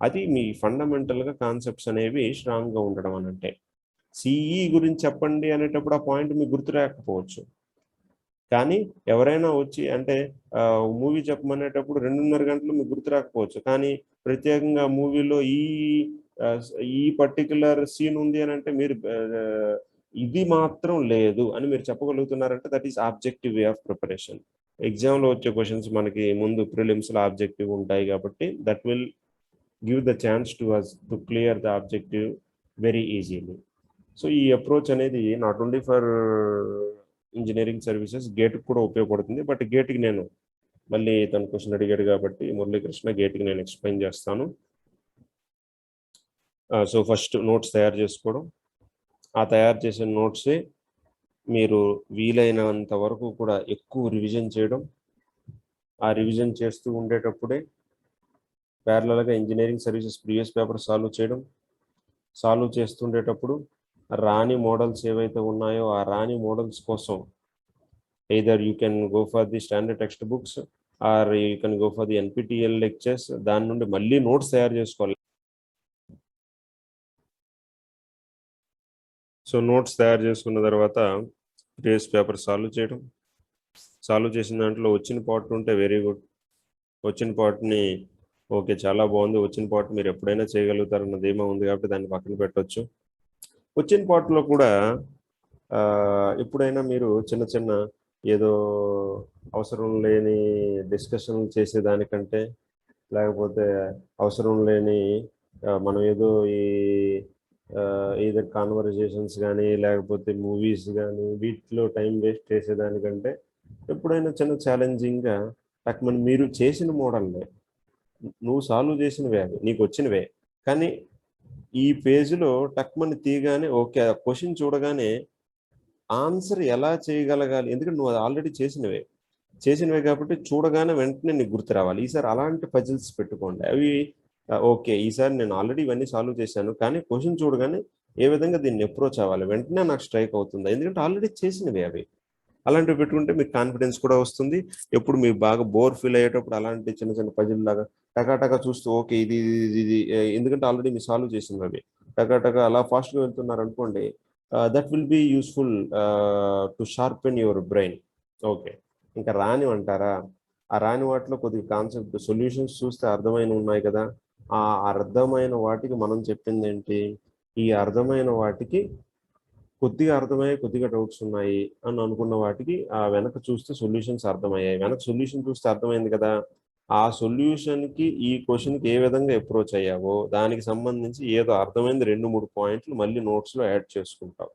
అది మీ ఫండమెంటల్గా కాన్సెప్ట్స్ అనేవి స్ట్రాంగ్గా ఉండడం అని అంటే. సిఈ గురించి చెప్పండి అనేటప్పుడు ఆ పాయింట్ మీకు గుర్తు రాకపోవచ్చు, కానీ ఎవరైనా వచ్చి అంటే మూవీ చెప్పమనేటప్పుడు 2.5 గంటలు మీకు గుర్తు రాకపోవచ్చు, కానీ ప్రత్యేకంగా మూవీలో ఈ పర్టికులర్ సీన్ ఉంది అని అంటే మీరు ఇది మాత్రం లేదు అని మీరు చెప్పగలుగుతున్నారంటే that is objective way of preparation. ఎగ్జామ్లో వచ్చే క్వశ్చన్స్ మనకి ముందు ప్రిలిమ్స్లో ఆబ్జెక్టివ్ ఉంటాయి కాబట్టి that will give the chance to us to clear the objective very easily. So ఈ అప్రోచ్ అనేది not only for engineering services, గేట్కి కూడా ఉపయోగపడుతుంది. బట్ గేట్కి నేను మళ్ళీ తన క్వశ్చన్ అడిగాడు కాబట్టి మురళీకృష్ణ గేట్కి నేను ఎక్స్ప్లెయిన్ చేస్తాను. సో ఫస్ట్ నోట్స్ తయారు చేసుకోవడం, ఆ తయారు చేసిన నోట్సే మీరు వీలైనంత వరకు కూడా ఎక్కువ రివిజన్ చేయడం, ఆ రివిజన్ చేస్తూ ఉండేటప్పుడే ప్యారలల్గా engineering services previous paper solve చేస్తుండేటప్పుడు రాని మోడల్స్ ఏవైతే ఉన్నాయో ఆ రాని మోడల్స్ కోసం either you can go for the standard text books or you can go for the NPTEL lectures. దాని నుండి మళ్ళీ నోట్స్ తయారు చేసుకోవాలి. సో నోట్స్ తయారు చేసుకున్న తర్వాత ప్రీవియస్ పేపర్ సాల్వ్ చేసిన దాంట్లో వచ్చిన పార్ట్ ఉంటే వెరీ గుడ్, వచ్చిన పార్ట్ని ఓకే చాలా బాగుంది, వచ్చిన పార్ట్ మీరు ఎప్పుడైనా చేయగలుగుతారన్న ధీమా ఉంది కాబట్టి దాన్ని పక్కన పెట్టవచ్చు. వచ్చిన పార్ట్లో కూడా ఎప్పుడైనా మీరు చిన్న చిన్న ఏదో అవసరం లేని డిస్కషన్ చేసేదానికంటే, లేకపోతే అవసరం లేని మనం ఏదో ఏదో కాన్వర్జేషన్స్ కానీ లేకపోతే మూవీస్ కానీ వీటిలో టైం వేస్ట్ చేసేదానికంటే ఎప్పుడైనా చిన్న ఛాలెంజింగ్గా టక్మని మీరు చేసిన మోడల్నే నువ్వు సాల్వ్ చేసినవే అవి నీకు వచ్చినవే, కానీ ఈ పేజీలో టక్మని తీయగానే ఓకే క్వశ్చన్ చూడగానే ఆన్సర్ ఎలా చేయగలగాలి, ఎందుకంటే నువ్వు అది ఆల్రెడీ చేసినవే కాబట్టి చూడగానే వెంటనే నీకు గుర్తు రావాలి. ఈసారి అలాంటి పజిల్స్ పెట్టుకోండి. అవి ఓకే ఈసారి నేను ఆల్రెడీ ఇవన్నీ సాల్వ్ చేశాను, కానీ క్వశ్చన్ చూడగానే ఏ విధంగా దీన్ని అప్రోచ్ అవ్వాలి వెంటనే నాకు స్ట్రైక్ అవుతుంది, ఎందుకంటే ఆల్రెడీ చేసినవి అవి. అలాంటివి పెట్టుకుంటే మీకు కాన్ఫిడెన్స్ కూడా వస్తుంది. ఎప్పుడు మీకు బాగా బోర్ ఫీల్ అయ్యేటప్పుడు అలాంటి చిన్న చిన్న పజిల్ లాగా టకాటకా చూస్తూ ఓకే ఇది ఇది ఎందుకంటే ఆల్రెడీ మీరు సాల్వ్ చేసినవి అవి టకాటకా అలా ఫాస్ట్గా వెళ్తున్నారు అనుకోండి, that will be useful to sharpen your brain. Okay ఇంకా రాని అంటారా, ఆ రాని వాటిలో కొద్దిగా కాన్సెప్ట్ సొల్యూషన్స్ చూస్తే అర్థమైన ఉన్నాయి కదా, ఆ అర్థమైన వాటికి మనం చెప్పింది ఏంటి, ఈ అర్థమైన వాటికి కొద్దిగా అర్థమయ్యాయి కొద్దిగా డౌట్స్ ఉన్నాయి అని అనుకున్న వాటికి ఆ వెనక చూస్తే సొల్యూషన్స్ అర్థమయ్యాయి, వెనక సొల్యూషన్ చూస్తే అర్థమైంది కదా, ఆ సొల్యూషన్కి ఈ క్వశ్చన్కి ఏ విధంగా అప్రోచ్ అయ్యావో దానికి సంబంధించి ఏదో అర్థమైంది 2-3 పాయింట్లు మళ్ళీ నోట్స్లో యాడ్ చేసుకుంటావు.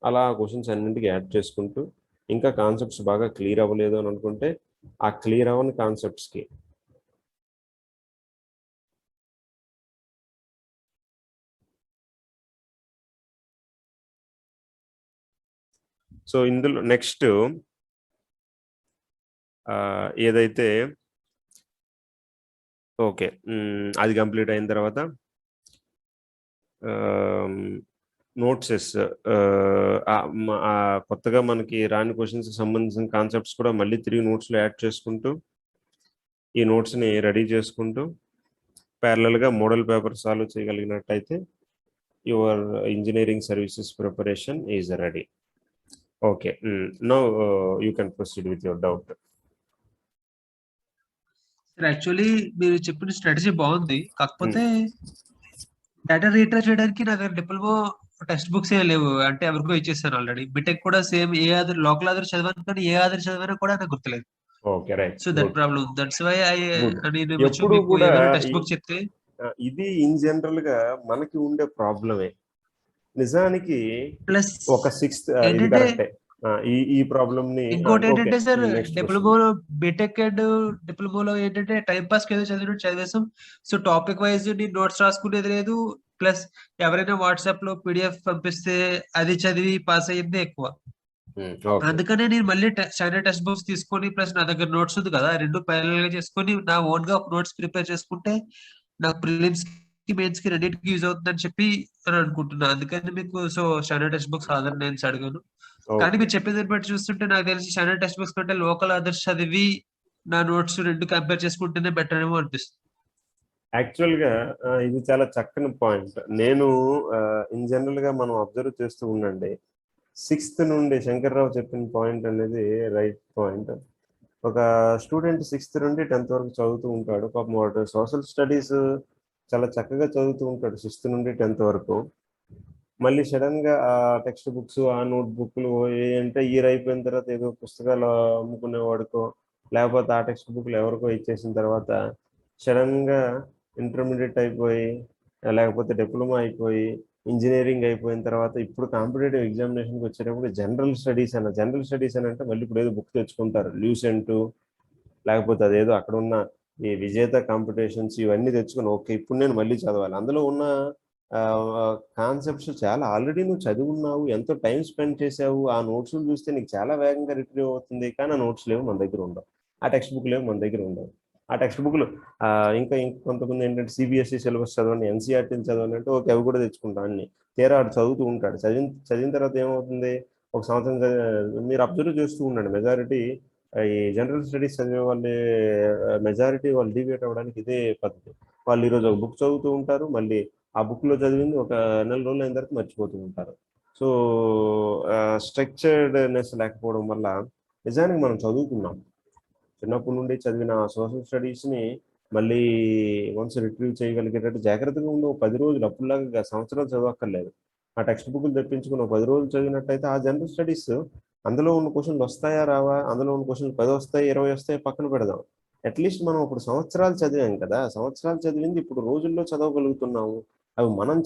అలా క్వశ్చన్స్ అన్నింటికి యాడ్ చేసుకుంటూ ఇంకా కాన్సెప్ట్స్ బాగా క్లియర్ అవ్వలేదు అని అనుకుంటే ఆ క్లియర్ అవ్వని కాన్సెప్ట్స్కి సో ఇందులో నెక్స్ట్ ఏదైతే ఓకే అది కంప్లీట్ అయిన తర్వాత నోట్సెస్ కొత్తగా మనకి రాని క్వశ్చన్స్కి సంబంధించిన కాన్సెప్ట్స్ కూడా మళ్ళీ తిరిగి నోట్స్లో యాడ్ చేసుకుంటూ ఈ నోట్స్ని రెడీ చేసుకుంటూ ప్యారలల్గా మోడల్ పేపర్ సాల్వ్ చేయగలిగినట్టయితే your engineering services preparation is ready. Okay now you can proceed with your doubt. Actually మీరు చెప్పిన స్ట్రాటజీ బాగుంది, కాకపోతే డేటా రీట్రైవ్ చేయడానికి నా దగ్గర డిప్లొమా టెక్స్ట్ బుక్స్ ఏ లేవు, అంటే ఎవరికో ఇచ్చేసాను ఆల్రెడీ. బీటెక్ కూడా సేమ్ ఏ ఆధార్ లోకల్ ఆధార్ చదివాను కానీ ఏ ఆధార్ చదివానో కూడా నాకు గుర్తులేదు. Okay right, so that problem, that's why నేను ఎప్పుడు మీకు కూడా ఏమైనా టెక్స్ట్ బుక్ చెప్తే ఇది ఇన్ జనరల్ గా మనకి ఉండే ప్రాబ్లమే. నిజానికి ప్లస్ ఒక 6th ఇది ఏంటంటే కరెక్టే, ఈ ప్రాబ్లమ్ ని ఇంకోటి ఓకే ఏంటంటే సార్, నెక్స్ట్ డిప్లొమాలో బీటెక్ అండ్ డిప్లొమాలో ఏంటంటే టైం పాస్ ఏదో చదివినట్టు చదివేసాం. సో టాపిక్ వైజ్ నీ నోట్స్ రాసుకునేది లేదు, ప్లస్ ఎవరైనా వాట్సాప్ లో పీడిఎఫ్ పంపిస్తే అది చదివి పాస్ అయ్యిందే ఎక్కువ. అందుకనే నేను మళ్ళీ స్టాండర్డ్ టెక్స్ట్ బుక్స్ తీసుకొని ప్లస్ నా దగ్గర నోట్స్ ఉంది కదా, రెండు ప్యారలల్ గా చేసుకొని నా ఓన్ గా ఒక నోట్స్ ప్రిపేర్ చేసుకుంటే నాకు ప్రిలిమ్స్ కి మెయిన్స్ కి రెండింటికి యూజ్ అవుతుందని చెప్పి అని అనుకుంటున్నా. అందుకని మీకు so standard text books Aadhaar నేను అడిగాను. కానీ మీరు చెప్పేదాన్ని బట్టి చూస్తుంటే నాకు తెలిసి స్టాండర్డ్ టెక్స్ట్ బుక్స్ కంటే లోకల్ ఆధార్స్ చదివి నా నోట్స్ రెండు కంపేర్ చేసుకుంటేనే బెటర్ ఏమో అనిపిస్తుంది. యాక్చువల్గా ఇది చాలా చక్కని పాయింట్. నేను ఇన్ జనరల్గా మనం అబ్జర్వ్ చేస్తూ ఉండండి, 6th నుండి శంకర్రావు చెప్పిన పాయింట్ అనేది రైట్ పాయింట్. ఒక స్టూడెంట్ 6th నుండి 10th వరకు చదువుతూ ఉంటాడు. పాపం వాడు సోషల్ స్టడీస్ చాలా చక్కగా చదువుతూ ఉంటాడు 6th నుండి 10th వరకు. మళ్ళీ సడన్గా ఆ టెక్స్ట్ బుక్స్, ఆ నోట్ బుక్లు ఏంటంటే ఇయర్ అయిపోయిన తర్వాత ఏదో పుస్తకాలు అమ్ముకునేవాడికో, లేకపోతే ఆ టెక్స్ట్ బుక్లు ఎవరికో ఇచ్చేసిన తర్వాత సడన్గా ఇంటర్మీడియట్ అయిపోయి, లేకపోతే డిప్లొమా అయిపోయి, ఇంజనీరింగ్ అయిపోయిన తర్వాత ఇప్పుడు కాంపిటేటివ్ ఎగ్జామినేషన్కి వచ్చేటప్పుడు జనరల్ స్టడీస్ అని అంటే మళ్ళీ ఇప్పుడు ఏదో బుక్ తెచ్చుకుంటారు, ల్యూసెంట్, లేకపోతే అదేదో అక్కడ ఉన్న ఈ విజేత కాంపిటీషన్స్ ఇవన్నీ తెచ్చుకొని ఓకే ఇప్పుడు నేను మళ్ళీ చదవాలి. అందులో ఉన్న కాన్సెప్ట్స్ చాలా ఆల్రెడీ నువ్వు చదివి ఉన్నావు, ఎంతో టైం స్పెండ్ చేసావు, ఆ నోట్స్లు చూస్తే నీకు చాలా వేగంగా రిట్రీవ్ అవుతుంది. కానీ ఆ నోట్స్ లేవు మన దగ్గర ఉండవు, ఆ టెక్స్ట్ బుక్ లేవు మన దగ్గర ఉండవు. ఆ టెక్స్ట్ బుక్లు ఇంకా కొంతమంది ఏంటంటే సిబిఎస్ఈ సిలబస్ చదవండి, ఎన్సీఆర్టీని చదవండి అంటే ఓకే అవి కూడా తెచ్చుకుంటాం అన్ని. తీరా ఆడు చదువుతూ ఉంటాడు, చదివిన తర్వాత ఏమవుతుంది, ఒక సంవత్సరం మీరు అబ్జర్వ్ చేస్తూ ఉండండి, మెజారిటీ ఈ జనరల్ స్టడీస్ చదివే వాళ్ళ మెజారిటీ వాళ్ళు డివియేట్ అవ్వడానికి ఇదే పద్ధతి. వాళ్ళు ఈరోజు ఒక బుక్ చదువుతూ ఉంటారు, మళ్ళీ ఆ బుక్లో చదివింది ఒక నెల రోజులు అయిన తర్వాత మర్చిపోతూ ఉంటారు. సో స్ట్రక్చర్డ్నెస్ లేకపోవడం వల్ల నిజానికి మనం చదువుకున్నాం, చిన్నప్పటి నుండి చదివిన సోషల్ స్టడీస్ని మళ్ళీ వన్స్ రిట్రీవ్ చేయగలిగేటట్టు జాగ్రత్తగా ఉండి 10 రోజులు అప్పుడులాగా సంవత్సరాలు చదవక్కర్లేదు. ఆ టెక్స్ట్ బుక్లు తెప్పించుకుని 10 రోజులు చదివినట్టయితే ఆ జనరల్ స్టడీస్ అందులో ఉన్న క్వశ్చన్లు వస్తాయా రావా, అందులో ఉన్న క్వశ్చన్లు 10 వస్తాయి 20 వస్తాయి పక్కన పెడదాం. అట్లీస్ట్ మనం ఇప్పుడు సంవత్సరాలు చదివాం కదా, సంవత్సరాలు చదివింది ఇప్పుడు రోజుల్లో చదవగలుగుతున్నాము. అవి మనం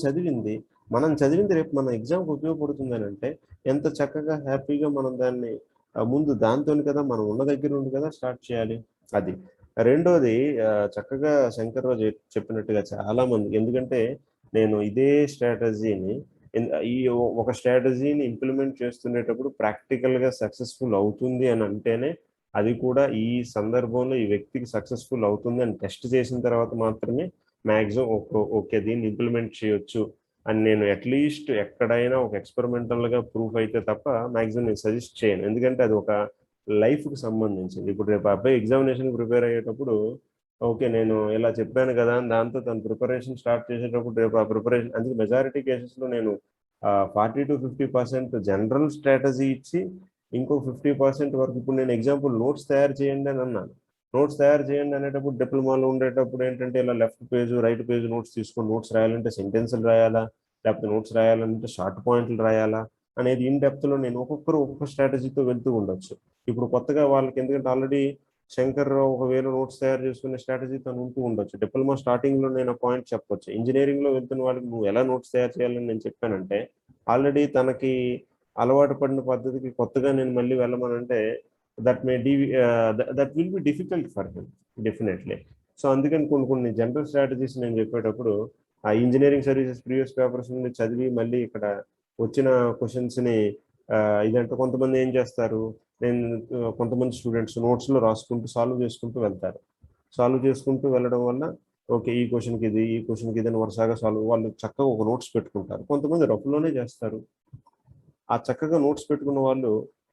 చదివింది రేపు మన ఎగ్జామ్కి ఉపయోగపడుతుంది అని అంటే ఎంత చక్కగా హ్యాపీగా మనం దాన్ని ముందు దాంతోని కదా మనం ఉన్న దగ్గర నుండి కదా స్టార్ట్ చేయాలి. అది రెండోది చక్కగా శంకర్రావు చెప్పినట్టుగా చాలా మంది, ఎందుకంటే నేను ఇదే స్ట్రాటజీని ఈ ఒక స్ట్రాటజీని ఇంప్లిమెంట్ చేస్తునేటప్పుడు ప్రాక్టికల్గా సక్సెస్ఫుల్ అవుతుంది అని అంటేనే, అది కూడా ఈ సందర్భంలో ఈ వ్యక్తికి సక్సెస్ఫుల్ అవుతుంది అని టెస్ట్ చేసిన తర్వాత మాత్రమే మ్యాక్సిమం ఓకే దీన్ని ఇంప్లిమెంట్ చేయొచ్చు అని నేను అట్లీస్ట్ ఎక్కడైనా ఒక ఎక్స్పెరిమెంటల్గా ప్రూఫ్ అయితే తప్ప మ్యాక్సిమం నేను సజెస్ట్ చేయను. ఎందుకంటే అది ఒక లైఫ్కి సంబంధించింది. ఇప్పుడు రేపు అబ్బాయి ఎగ్జామినేషన్ ప్రిపేర్ అయ్యేటప్పుడు ఓకే నేను ఇలా చెప్పాను కదా అని దాంతో తను ప్రిపరేషన్ స్టార్ట్ చేసేటప్పుడు రేపు ఆ ప్రిపరేషన్, అందుకే మెజారిటీ కేసెస్లో నేను 40 to 50% జనరల్ స్ట్రాటజీ ఇచ్చి ఇంకో 50% వరకు, ఇప్పుడు నేను ఎగ్జాంపుల్ నోట్స్ తయారు చేయండి అని అన్నాను. నోట్స్ తయారు చేయండి అనేటప్పుడు డిప్లొమాలో ఉండేటప్పుడు ఏంటంటే ఇలా left page right page notes తీసుకొని నోట్స్ రాయాలంటే సెంటెన్స్లు రాయాలా, లేకపోతే నోట్స్ రాయాలంటే షార్ట్ పాయింట్లు రాయాలా అనేది ఇన్ డెప్త్లో నేను ఒక్కొక్కరు ఒక్కొక్క స్ట్రాటజీతో వెళ్తూ ఉండొచ్చు. ఇప్పుడు కొత్తగా వాళ్ళకి ఎందుకంటే ఆల్రెడీ శంకర్ ఒకవేళ నోట్స్ తయారు చేసుకునే స్ట్రాటజీ తను ఉంటూ ఉండొచ్చు. డిప్లొమా స్టార్టింగ్లో నేను పాయింట్ చెప్పొచ్చు, ఇంజనీరింగ్లో వెళ్తున్న వాళ్ళకి నువ్వు ఎలా నోట్స్ తయారు చేయాలని నేను చెప్పానంటే ఆల్రెడీ తనకి అలవాటు పడిన పద్ధతికి కొత్తగా నేను మళ్ళీ వెళ్ళమనంటే that will be difficult for him definitely. So అందుకని కొన్ని జనరల్ స్ట్రాటజీస్ నేను చెప్పేటప్పుడు ఆ ఇంజనీరింగ్ సర్వీసెస్ ప్రీవియస్ పేపర్స్ నుండి చదివి మళ్ళీ ఇక్కడ వచ్చిన క్వశ్చన్స్ని ఇదంటే కొంతమంది ఏం చేస్తారు, కొంతమంది స్టూడెంట్స్ నోట్స్లో రాసుకుంటూ సాల్వ్ చేసుకుంటూ వెళ్తారు. సాల్వ్ చేసుకుంటూ వెళ్ళడం వల్ల ఓకే ఈ క్వశ్చన్కి ఇది ఈ క్వశ్చన్కి ఇది అని వరుసగా వాళ్ళు చక్కగా ఒక నోట్స్ పెట్టుకుంటారు. కొంతమంది రఫ్లోనే చేస్తారు. ఆ చక్కగా నోట్స్ పెట్టుకున్న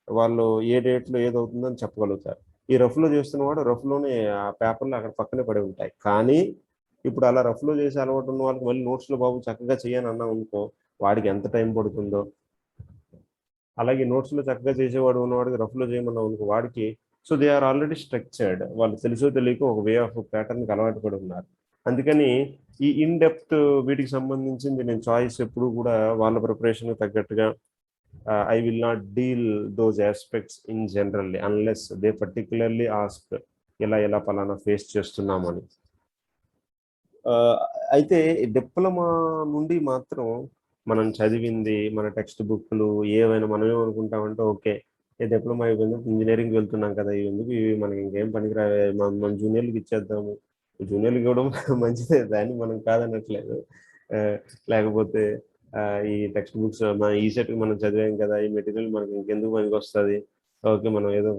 వాళ్ళు ఏ డేట్లో ఏదవుతుందని చెప్పగలుగుతారు. ఈ రఫ్లో చేస్తున్నవాడు రఫ్లోనే ఆ పేపర్లు అక్కడ పక్కనే పడి ఉంటాయి. కానీ ఇప్పుడు అలా రఫ్లో చేసి అలవాటు ఉన్న వాళ్ళకి మళ్ళీ నోట్స్లో బాబు చక్కగా చేయని అన్నాం అనుకో, వాడికి ఎంత టైం పడుతుందో. అలాగే నోట్స్లో చక్కగా చేసేవాడు ఉన్నవాడికి రఫ్లో చేయమన్నాం అనుకో వాడికి. So they are already structured, వాళ్ళు తెలుసో తెలియక ఒక వే ఆఫ్ ప్యాటర్న్కి అలవాటు పడి ఉన్నారు. అందుకని ఈ ఇన్ డెప్త్ వీటికి సంబంధించింది నేను చాయిస్ ఎప్పుడు కూడా వాళ్ళ ప్రిపరేషన్కి తగ్గట్టుగా I will not deal those aspects in generally unless they particularly ask ఎలా పలానా ఫేస్ చేస్తున్నామని. అయితే డిప్లొమా నుండి మాత్రం మనం చదివింది మన టెక్స్ట్ బుక్లు ఏవైనా మనం ఏమనుకుంటామంటే ఓకే ఏ డిప్లొమా అయిపోయింది ఇంజనీరింగ్ వెళ్తున్నాం కదా ఎందుకు ఇవి మనకి ఇంకేం పనికిరావే మన జూనియర్లకి ఇచ్చేద్దాము. జూనియర్లకి ఇవ్వడం మంచిదే, దాన్ని మనం కాదనట్లేదు. లేకపోతే ఈ టెక్స్ట్ బుక్స్ మన ఈ సెట్కి మనం చదివాం కదా ఈ మెటీరియల్ మనకి ఇంకెందుకు పనికి వస్తుంది, ఓకే మనం ఏదో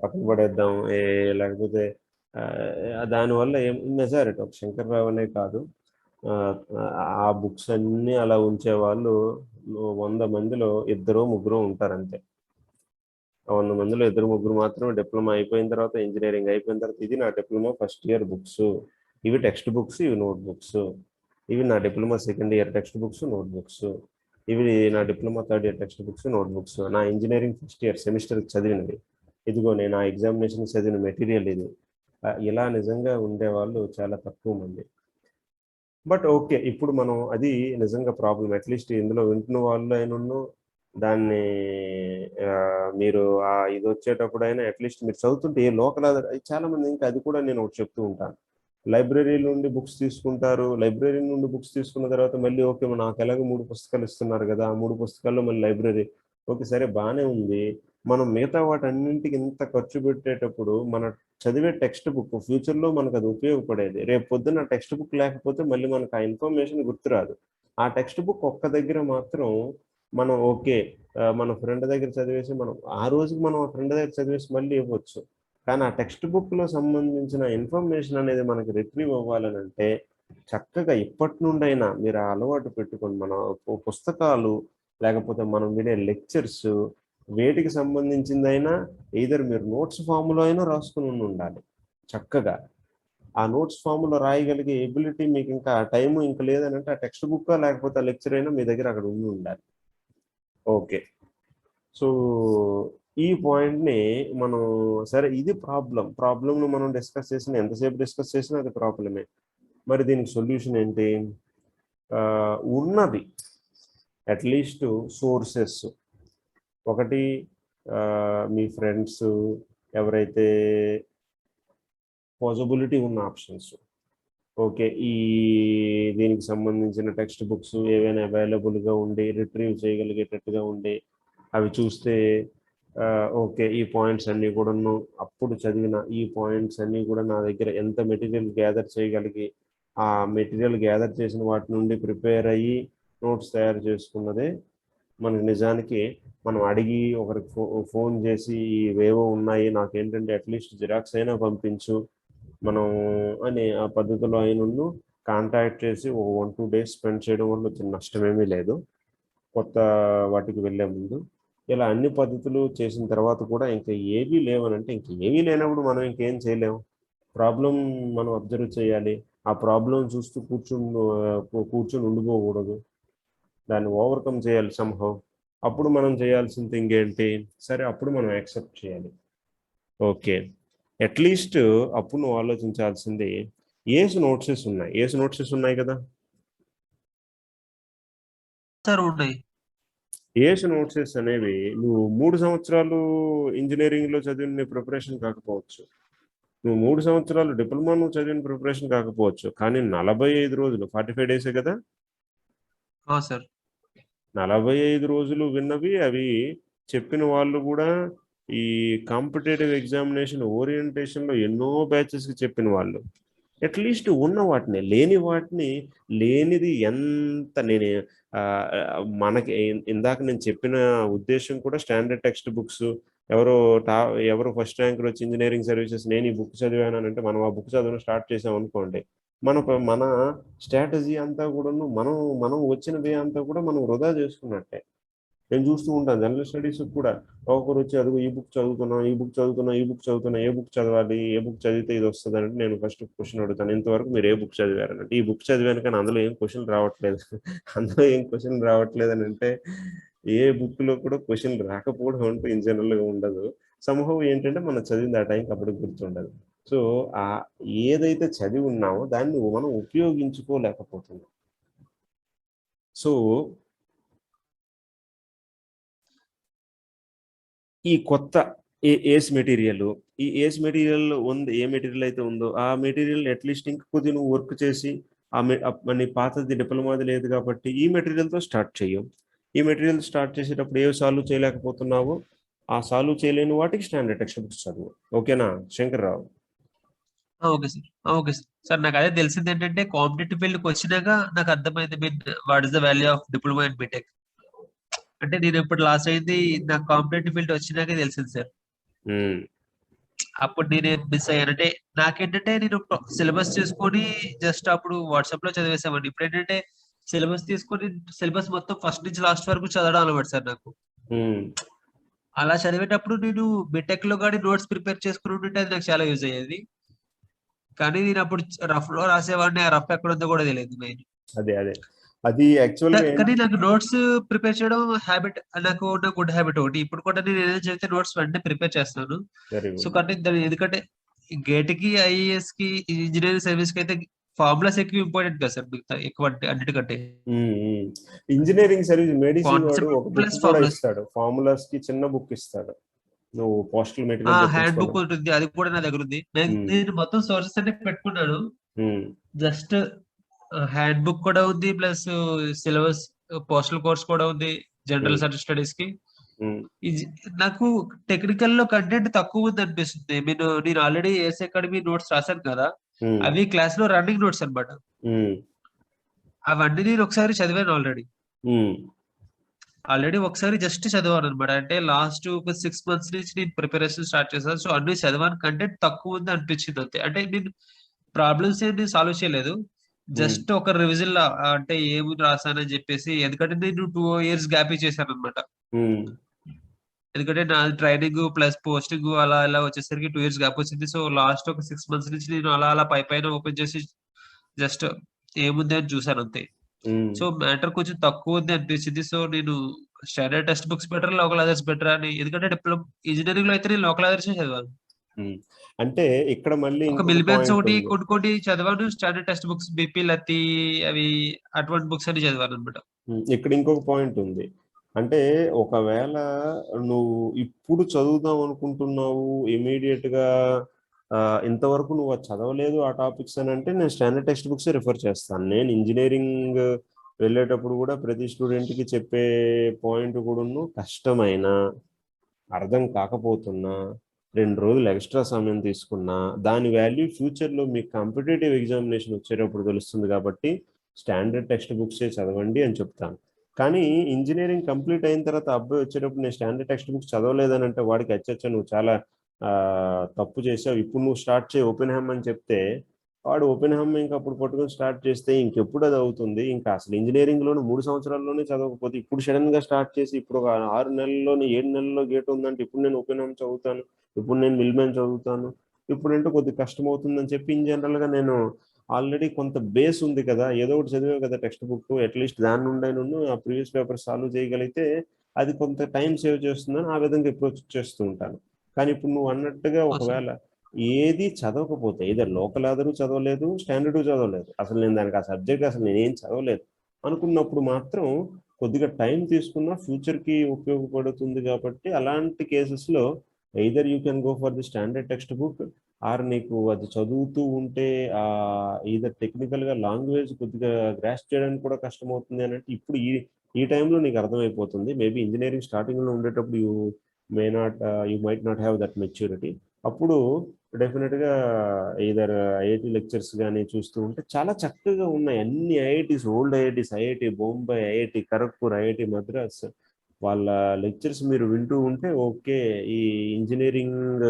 పక్కన పడేద్దాం. లేకపోతే దానివల్ల మెజారిటీ ఒక శంకర్రావు అనే కాదు, ఆ బుక్స్ అన్నీ అలా ఉంచేవాళ్ళు 100 మందిలో 2-3 ఉంటారంతే. 100 మందిలో 2-3 మాత్రమే డిప్లొమా అయిపోయిన తర్వాత ఇంజనీరింగ్ అయిపోయిన తర్వాత ఇది నా డిప్లొమా ఫస్ట్ ఇయర్ బుక్స్ ఇవి టెక్స్ట్ బుక్స్, ఇవి నోట్ బుక్స్, ఇవి నా diploma second year text books, note books, ఇవి నా diploma third year text books, note books, నా ఇంజనీరింగ్ ఫస్ట్ ఇయర్ సెమిస్టర్ చదివినవి, ఇదిగో నేను ఆ ఎగ్జామినేషన్ చదివిన మెటీరియల్ ఇది. ఇలా నిజంగా ఉండేవాళ్ళు చాలా తక్కువ మంది. బట్ ఓకే, ఇప్పుడు మనం అది నిజంగా ప్రాబ్లం. అట్లీస్ట్ ఇందులో వింటున్న వాళ్ళు అయినా దాన్ని మీరు ఇది వచ్చేటప్పుడైనా అట్లీస్ట్ మీరు చదువుతుంటే ఏ లోకల్ చాలా మంది, ఇంకా అది కూడా నేను ఒకటి చెప్తూ ఉంటాను, లైబ్రరీ నుండి బుక్స్ తీసుకుంటారు. లైబ్రరీ నుండి బుక్స్ తీసుకున్న తర్వాత మళ్ళీ ఓకే నాకు ఎలాగో 3 పుస్తకాలు ఇస్తున్నారు కదా, ఆ 3 పుస్తకాల్లో మళ్ళీ లైబ్రరీ, ఓకే సరే బాగానే ఉంది. మనం మిగతా వాటన్నింటికి ఇంత ఖర్చు పెట్టేటప్పుడు మన చదివే టెక్స్ట్ బుక్ ఫ్యూచర్లో మనకు అది ఉపయోగపడేది. రేపు పొద్దున్న టెక్స్ట్ బుక్ లేకపోతే మళ్ళీ మనకు ఆ ఇన్ఫర్మేషన్ గుర్తురాదు. ఆ టెక్స్ట్ బుక్ ఒక్క దగ్గర మాత్రం మనం ఓకే మన ఫ్రెండ్ దగ్గర చదివేసి మనం ఆ రోజుకి మనం ఆ ఫ్రెండ్ దగ్గర చదివేసి మళ్ళీ ఇవ్వచ్చు. కానీ ఆ టెక్స్ట్ బుక్లో సంబంధించిన ఇన్ఫర్మేషన్ అనేది మనకి రిట్రీవ్ అవ్వాలని అంటే చక్కగా ఇప్పటి నుండైనా మీరు ఆ అలవాటు పెట్టుకొని మన పుస్తకాలు లేకపోతే మనం వినే లెక్చర్స్ వేటికి సంబంధించిందైనా ఎయిదర్ మీరు నోట్స్ ఫామ్లో అయినా రాసుకుని ఉండాలి. చక్కగా ఆ నోట్స్ ఫామ్లో రాయగలిగే ఎబిలిటీ మీకు ఇంకా టైం ఇంకా లేదని అంటే ఆ టెక్స్ట్ బుక్ లేకపోతే ఆ లెక్చర్ అయినా మీ దగ్గర అక్కడ ఉండాలి. ఓకే, సో ఈ పాయింట్ని మనం సరే ఇది ప్రాబ్లంను మనం డిస్కస్ చేసిన ఎంతసేపు డిస్కస్ చేసినా అది ప్రాబ్లమే. మరి దీనికి సొల్యూషన్ ఏంటి? ఉన్నది అట్లీస్ట్ సోర్సెస్ ఒకటి, మీ ఫ్రెండ్స్ ఎవరైతే పాసిబిలిటీ ఉన్న ఆప్షన్స్, ఓకే ఈ దీనికి సంబంధించిన టెక్స్ట్ బుక్స్ ఏవైనా అవైలబుల్గా ఉండి రిట్రీవ్ చేయగలిగేటట్టుగా ఉండి అవి చూస్తే ఓకే ఈ పాయింట్స్ అన్నీ కూడాను అప్పుడు చదివిన ఈ పాయింట్స్ అన్నీ కూడా నా దగ్గర ఎంత మెటీరియల్ గ్యాదర్ చేయగలిగి ఆ మెటీరియల్ గ్యాదర్ చేసిన వాటి నుండి ప్రిపేర్ అయ్యి నోట్స్ తయారు చేసుకున్నదే మనకి నిజానికి మనం అడిగి ఒకరికి ఫోన్ చేసి ఇవేవో ఉన్నాయి నాకేంటంటే అట్లీస్ట్ జిరాక్స్ అయినా పంపించు మనం అని ఆ పద్ధతిలో అయినను కాంటాక్ట్ చేసి ఒక 1-2 days స్పెండ్ చేయడం వల్ల వచ్చిన నష్టమేమీ లేదు కొత్త వాటికి వెళ్ళే ముందు. ఇలా అన్ని పద్ధతులు చేసిన తర్వాత కూడా ఇంకా ఏవీ లేవనంటే ఇంక ఏమీ లేనప్పుడు మనం ఇంకేం చేయలేము. ప్రాబ్లం మనం అబ్జర్వ్ చేయాలి, ఆ ప్రాబ్లం చూస్తూ కూర్చొని ఉండిపోకూడదు, దాన్ని ఓవర్కమ్ చేయాలి సంహౌ. అప్పుడు మనం చేయాల్సిన థింగ్ ఏంటి? సరే అప్పుడు మనం యాక్సెప్ట్ చేయాలి. ఓకే, అట్లీస్ట్ అప్పుడు నువ్వు ఆలోచించాల్సింది ఏస్ నోట్సెస్ ఉన్నాయి కదా సార్ ఉన్నాయి. ఏస్ నోట్సెస్ అనేవి నువ్వు 3 సంవత్సరాలు ఇంజనీరింగ్లో చదివిన ప్రిపరేషన్ కాకపోవచ్చు, నువ్వు 3 సంవత్సరాలు డిప్లొమా నువ్వు చదివిన ప్రిపరేషన్ కాకపోవచ్చు, కానీ 45 రోజులు 45 days కదా సార్ 45 రోజులు విన్నవి అవి చెప్పిన వాళ్ళు కూడా ఈ కాంపిటేటివ్ ఎగ్జామినేషన్ ఓరియంటేషన్లో ఎన్నో బ్యాచెస్కి చెప్పిన వాళ్ళు. అట్లీస్ట్ ఉన్న వాటిని లేనిది ఎంత నేను మనకి ఇందాక నేను చెప్పిన ఉద్దేశం కూడా స్టాండర్డ్ టెక్స్ట్ బుక్స్ ఎవరు ఫస్ట్ ర్యాంకులు వచ్చి ఇంజనీరింగ్ సర్వీసెస్ నేను ఈ బుక్ చదివాను అంటే మనం ఆ బుక్ చదవడం స్టార్ట్ చేసాం అనుకోండి, మన స్ట్రాటజీ అంతా కూడాను మనం వచ్చినది అంతా కూడా మనం వృధా చేసుకున్నట్టే. నేను చూస్తూ ఉంటాను జనరల్ స్టడీస్ కూడా ఒకరు వచ్చి అదిగో ఈ బుక్ చదువుతున్నా ఏ బుక్ చదవాలి, ఏ బుక్ చదివితే ఇది వస్తుంది అంటే నేను ఫస్ట్ క్వశ్చన్ అడుగుతాను, ఇంతవరకు మీరు ఏ బుక్ చదివారనంటే ఈ బుక్ చదివాను కానీ అందులో ఏం క్వశ్చన్ రావట్లేదు అని అంటే ఏ బుక్లో కూడా క్వశ్చన్ రాకపోవడం అంటూ ఇన్ జనరల్గా ఉండదు. సంభవం ఏంటంటే మనం చదివింది ఆ టైంకి అప్పటికి గుర్తుండదు. సో ఏదైతే చదివి ఉన్నామో దాన్ని మనం ఉపయోగించుకోలేకపోతున్నాం. సో ఈ కొత్త ఏస్ మెటీరియల్ ఉంది, ఏ మెటీరియల్ అయితే ఉందో ఆ మెటీరియల్ అట్లీస్ట్ ఇంక కొద్ది నువ్వు వర్క్ చేసి నీ పాతది డిప్లొమాది లేదు కాబట్టి ఈ మెటీరియల్తో స్టార్ట్ చెయ్యం. ఈ మెటీరియల్ స్టార్ట్ చేసేటప్పుడు ఏ సాల్వ్ చేయలేకపోతున్నావో ఆ సాల్వ్ చేయలేని వాటికి స్టాండర్డ్ టెక్స్ట్ బుక్స్ చదువు. ఓకేనా Shankar Rao? Okay sir. Okay sir. Sir నాకు అదే తెలిసింది ఏంటంటే కాంపిటేటివ్ ఫీల్డ్కి వచ్చినాక నాకు అర్థమైంది mean what is the value of diploma and BTech. అంటే నేను ఇప్పుడు లాస్ట్ అయింది నాకు కాంపిటేటివ్ ఫీల్డ్ వచ్చినాకే తెలిసింది సార్. అప్పుడు నేనే మిస్ అయ్యాను. అంటే నాకేంటంటే నేను సిలబస్ చేసుకొని జస్ట్ అప్పుడు వాట్సాప్ లో చదివేసామండి. ఇప్పుడు ఏంటంటే సిలబస్ తీసుకొని సిలబస్ మొత్తం ఫస్ట్ నుంచి లాస్ట్ వరకు చదవడం అలవాటు సార్ నాకు. అలా చదివేటప్పుడు నేను బీటెక్ లో కానీ నోట్స్ ప్రిపేర్ చేసుకుని ఉంటే అది నాకు చాలా యూజ్ అయ్యేది. కానీ నేను అప్పుడు రఫ్ లో రాసేవాడిని, ఆ రఫ్ ఎక్కడ ఉందో కూడా తెలియదు మెయిన్. అదే అది యాక్చువల్గా కానీ నాకు నోట్స్ ప్రిపేర్ చేయడం హ్యాబిట్, నాకు ఉన్న గుడ్ హ్యాబిట్ ఒకటి. ఇప్పుడు కూడా నేను ఏదైనా చదివితే నోట్స్ వెంటనే ప్రిపేర్ చేస్తాను. Very so good. కానీ ఎందుకంటే గేట్ కి, ఐఏఎస్ కి, ఇంజనీరింగ్ సర్వీస్ కి అయితే ఫార్ములాస్ ఎక్కువ ఇంపార్టెంట్ కదా సార్, మిగతా ఎక్కువ అన్నిటికంటే. ఇంజనీరింగ్ సర్వీస్ మెడిసిన్ వాడు కాన్సెప్ట్ ఒక బుక్ ప్లస్ కూడా ఫార్ములాస్. ఇస్తాడు, ఫార్ములాస్ కి చిన్న బుక్ ఇస్తాడు, నువ్వు పోస్టల్ మెటీరియల్ హ్యాండ్ బుక్ తెప్పించుకోవడం. ఉంటుంది, అది కూడా నా దగ్గర ఉంది. నేను మొత్తం సోర్సెస్ అన్ని పెట్టుకున్నాను. జస్ట్ హ్యాండ్ బుక్ కూడా ఉంది, ప్లస్ సిలబస్ పోస్టల్ కోర్స్ కూడా ఉంది జనరల్ స్టడీస్ కి. నాకు టెక్నికల్ లో కంటెంట్ తక్కువ ఉంది అనిపిస్తుంది. నేను ఆల్రెడీ ఏఎస్ అకాడమీ నోట్స్ రాశాను కదా, అవి క్లాస్ లో రన్నింగ్ నోట్స్ అన్నమాట. అవన్నీ నేను ఒకసారి చదివాను ఆల్రెడీ ఒకసారి జస్ట్ చదివాను అనమాట. అంటే లాస్ట్ ఒక 6 months నుంచి నేను ప్రిపరేషన్ స్టార్ట్ చేశాను. సో అన్ని చదివాను, కంటెంట్ తక్కువ ఉంది అనిపించింది అంతే. అంటే నేను ప్రాబ్లమ్స్ ఏమి సాల్వ్ చేయలేదు, జస్ట్ ఒక రివిజన్ లా, అంటే ఏమి రాసానని చెప్పేసి. ఎందుకంటే నేను 2 years గ్యాప్ ఇచ్చేసాను అనమాట. ఎందుకంటే నా ట్రైనింగ్ ప్లస్ పోస్టింగ్ అలా ఇలా వచ్చేసరికి 2 years గ్యాప్ వచ్చింది. సో లాస్ట్ ఒక 6 months నుంచి నేను అలా పైన ఓపెన్ చేసి జస్ట్ ఏముంది అని చూసాను అంతే. సో మ్యాటర్ కొంచెం తక్కువ ఉంది అనిపించింది. సో నేను standard text books better, local others better అని. ఎందుకంటే డిప్లొమా ఇంజనీరింగ్ లో అయితే నేను లోకల్ అదర్స్ చదివాను. అంటే ఇక్కడ మళ్ళీ ఒక ఇంకొక మిలిమెన్స్ పాయింట్ ఒకటి ఉంది. కొన్ని చదివాను. స్టాండర్డ్ టెక్స్ట్ బుక్స్ బిపి లతి అవి అటువంటి బుక్స్ అని చదివాను అనమాట. ఇక్కడ ఇంకొక పాయింట్ ఉంది. అంటే ఒకవేళ నువ్వు ఇప్పుడు చదువుదాం అనుకుంటున్నావు, ఇమీడియట్ గా ఇంతవరకు నువ్వు అది చదవలేదు ఆ టాపిక్స్ అని అంటే, నేను స్టాండర్డ్ టెక్స్ట్ బుక్స్ రిఫర్ చేస్తాను. నేను ఇంజనీరింగ్ వెళ్ళేటప్పుడు కూడా ప్రతి స్టూడెంట్ కి చెప్పే పాయింట్ కూడా, కష్టమైన అర్థం కాకపోతున్నా 2 రోజులు ఎక్స్ట్రా సమయం తీసుకున్నా దాని వాల్యూ ఫ్యూచర్లో మీకు కాంపిటేటివ్ ఎగ్జామినేషన్ వచ్చేటప్పుడు తెలుస్తుంది. కాబట్టి స్టాండర్డ్ టెక్స్ట్ బుక్సే చదవండి అని చెప్తాను. కానీ ఇంజనీరింగ్ కంప్లీట్ అయిన తర్వాత అబ్బాయి వచ్చేటప్పుడు నేను స్టాండర్డ్ టెక్స్ట్ బుక్స్ చదవలేదని అంటే, వాడికి అచ్చచ్చా నువ్వు చాలా తప్పు చేసావు, ఇప్పుడు నువ్వు స్టార్ట్ చేయి ఓపెన్ హ్యామ్ అని చెప్తే, వాడు ఓపెన్ హ్యామ్ ఇంకా అప్పుడు పట్టుకొని స్టార్ట్ చేస్తే ఇంకెప్పుడు అది అవుతుంది. ఇంకా అసలు ఇంజనీరింగ్లోనే 3 సంవత్సరాల్లోనే చదవకపోతే ఇప్పుడు సడన్గా స్టార్ట్ చేసి ఇప్పుడు ఒక 6 నెలల్లోనే 7 నెలల్లో గేట్ ఉందంటే ఇప్పుడు నేను ఓపెన్ హ్యామ్ చదువుతాను, ఇప్పుడు నేను మిల్మెన్ చదువుతాను, ఇప్పుడంటే కొద్దిగా కష్టం అవుతుందని చెప్పి ఇన్ జనరల్గా నేను ఆల్రెడీ కొంత బేస్ ఉంది కదా, ఏదో ఒకటి చదివే కదా టెక్స్ట్ బుక్, అట్లీస్ట్ దాని నుండి నుండి ఆ ప్రీవియస్ పేపర్ సాల్వ్ చేయగలిగితే అది కొంత టైం సేవ్ చేస్తుందని ఆ విధంగా అప్రోచ్ చేస్తూ ఉంటాను. కానీ ఇప్పుడు నువ్వు అన్నట్టుగా ఒకవేళ ఏది చదవకపోతే, ఇదర్ లోకల్ ఆదరు చదవలేదు, స్టాండర్డ్ చదవలేదు, అసలు నేను దానికి ఆ సబ్జెక్ట్ అసలు నేనేం చదవలేదు అనుకున్నప్పుడు మాత్రం కొద్దిగా టైం తీసుకున్నా ఫ్యూచర్కి ఉపయోగపడుతుంది. కాబట్టి అలాంటి కేసెస్లో either you can go for the standard text book, or నీకు అది చదువుతూ ఉంటే ఈదర్ టెక్నికల్గా లాంగ్వేజ్ కొద్దిగా గ్రాస్ప్ చేయడానికి కూడా కష్టమవుతుంది అని అంటే, ఇప్పుడు ఈ టైంలో నీకు అర్థమైపోతుంది. మేబీ ఇంజనీరింగ్ స్టార్టింగ్లో ఉండేటప్పుడు you might not have that maturity. అప్పుడు డెఫినెట్గా ఈదర్ ఐఐటి లెక్చర్స్ కానీ చూస్తూ ఉంటే చాలా చక్కగా ఉన్నాయి అన్ని IITs, old IITs, IIT Bombay, IIT Kharagpur, IIT Madras, వాళ్ళ లెక్చర్స్ మీరు వింటూ ఉంటే ఓకే, ఈ ఇంజనీరింగ్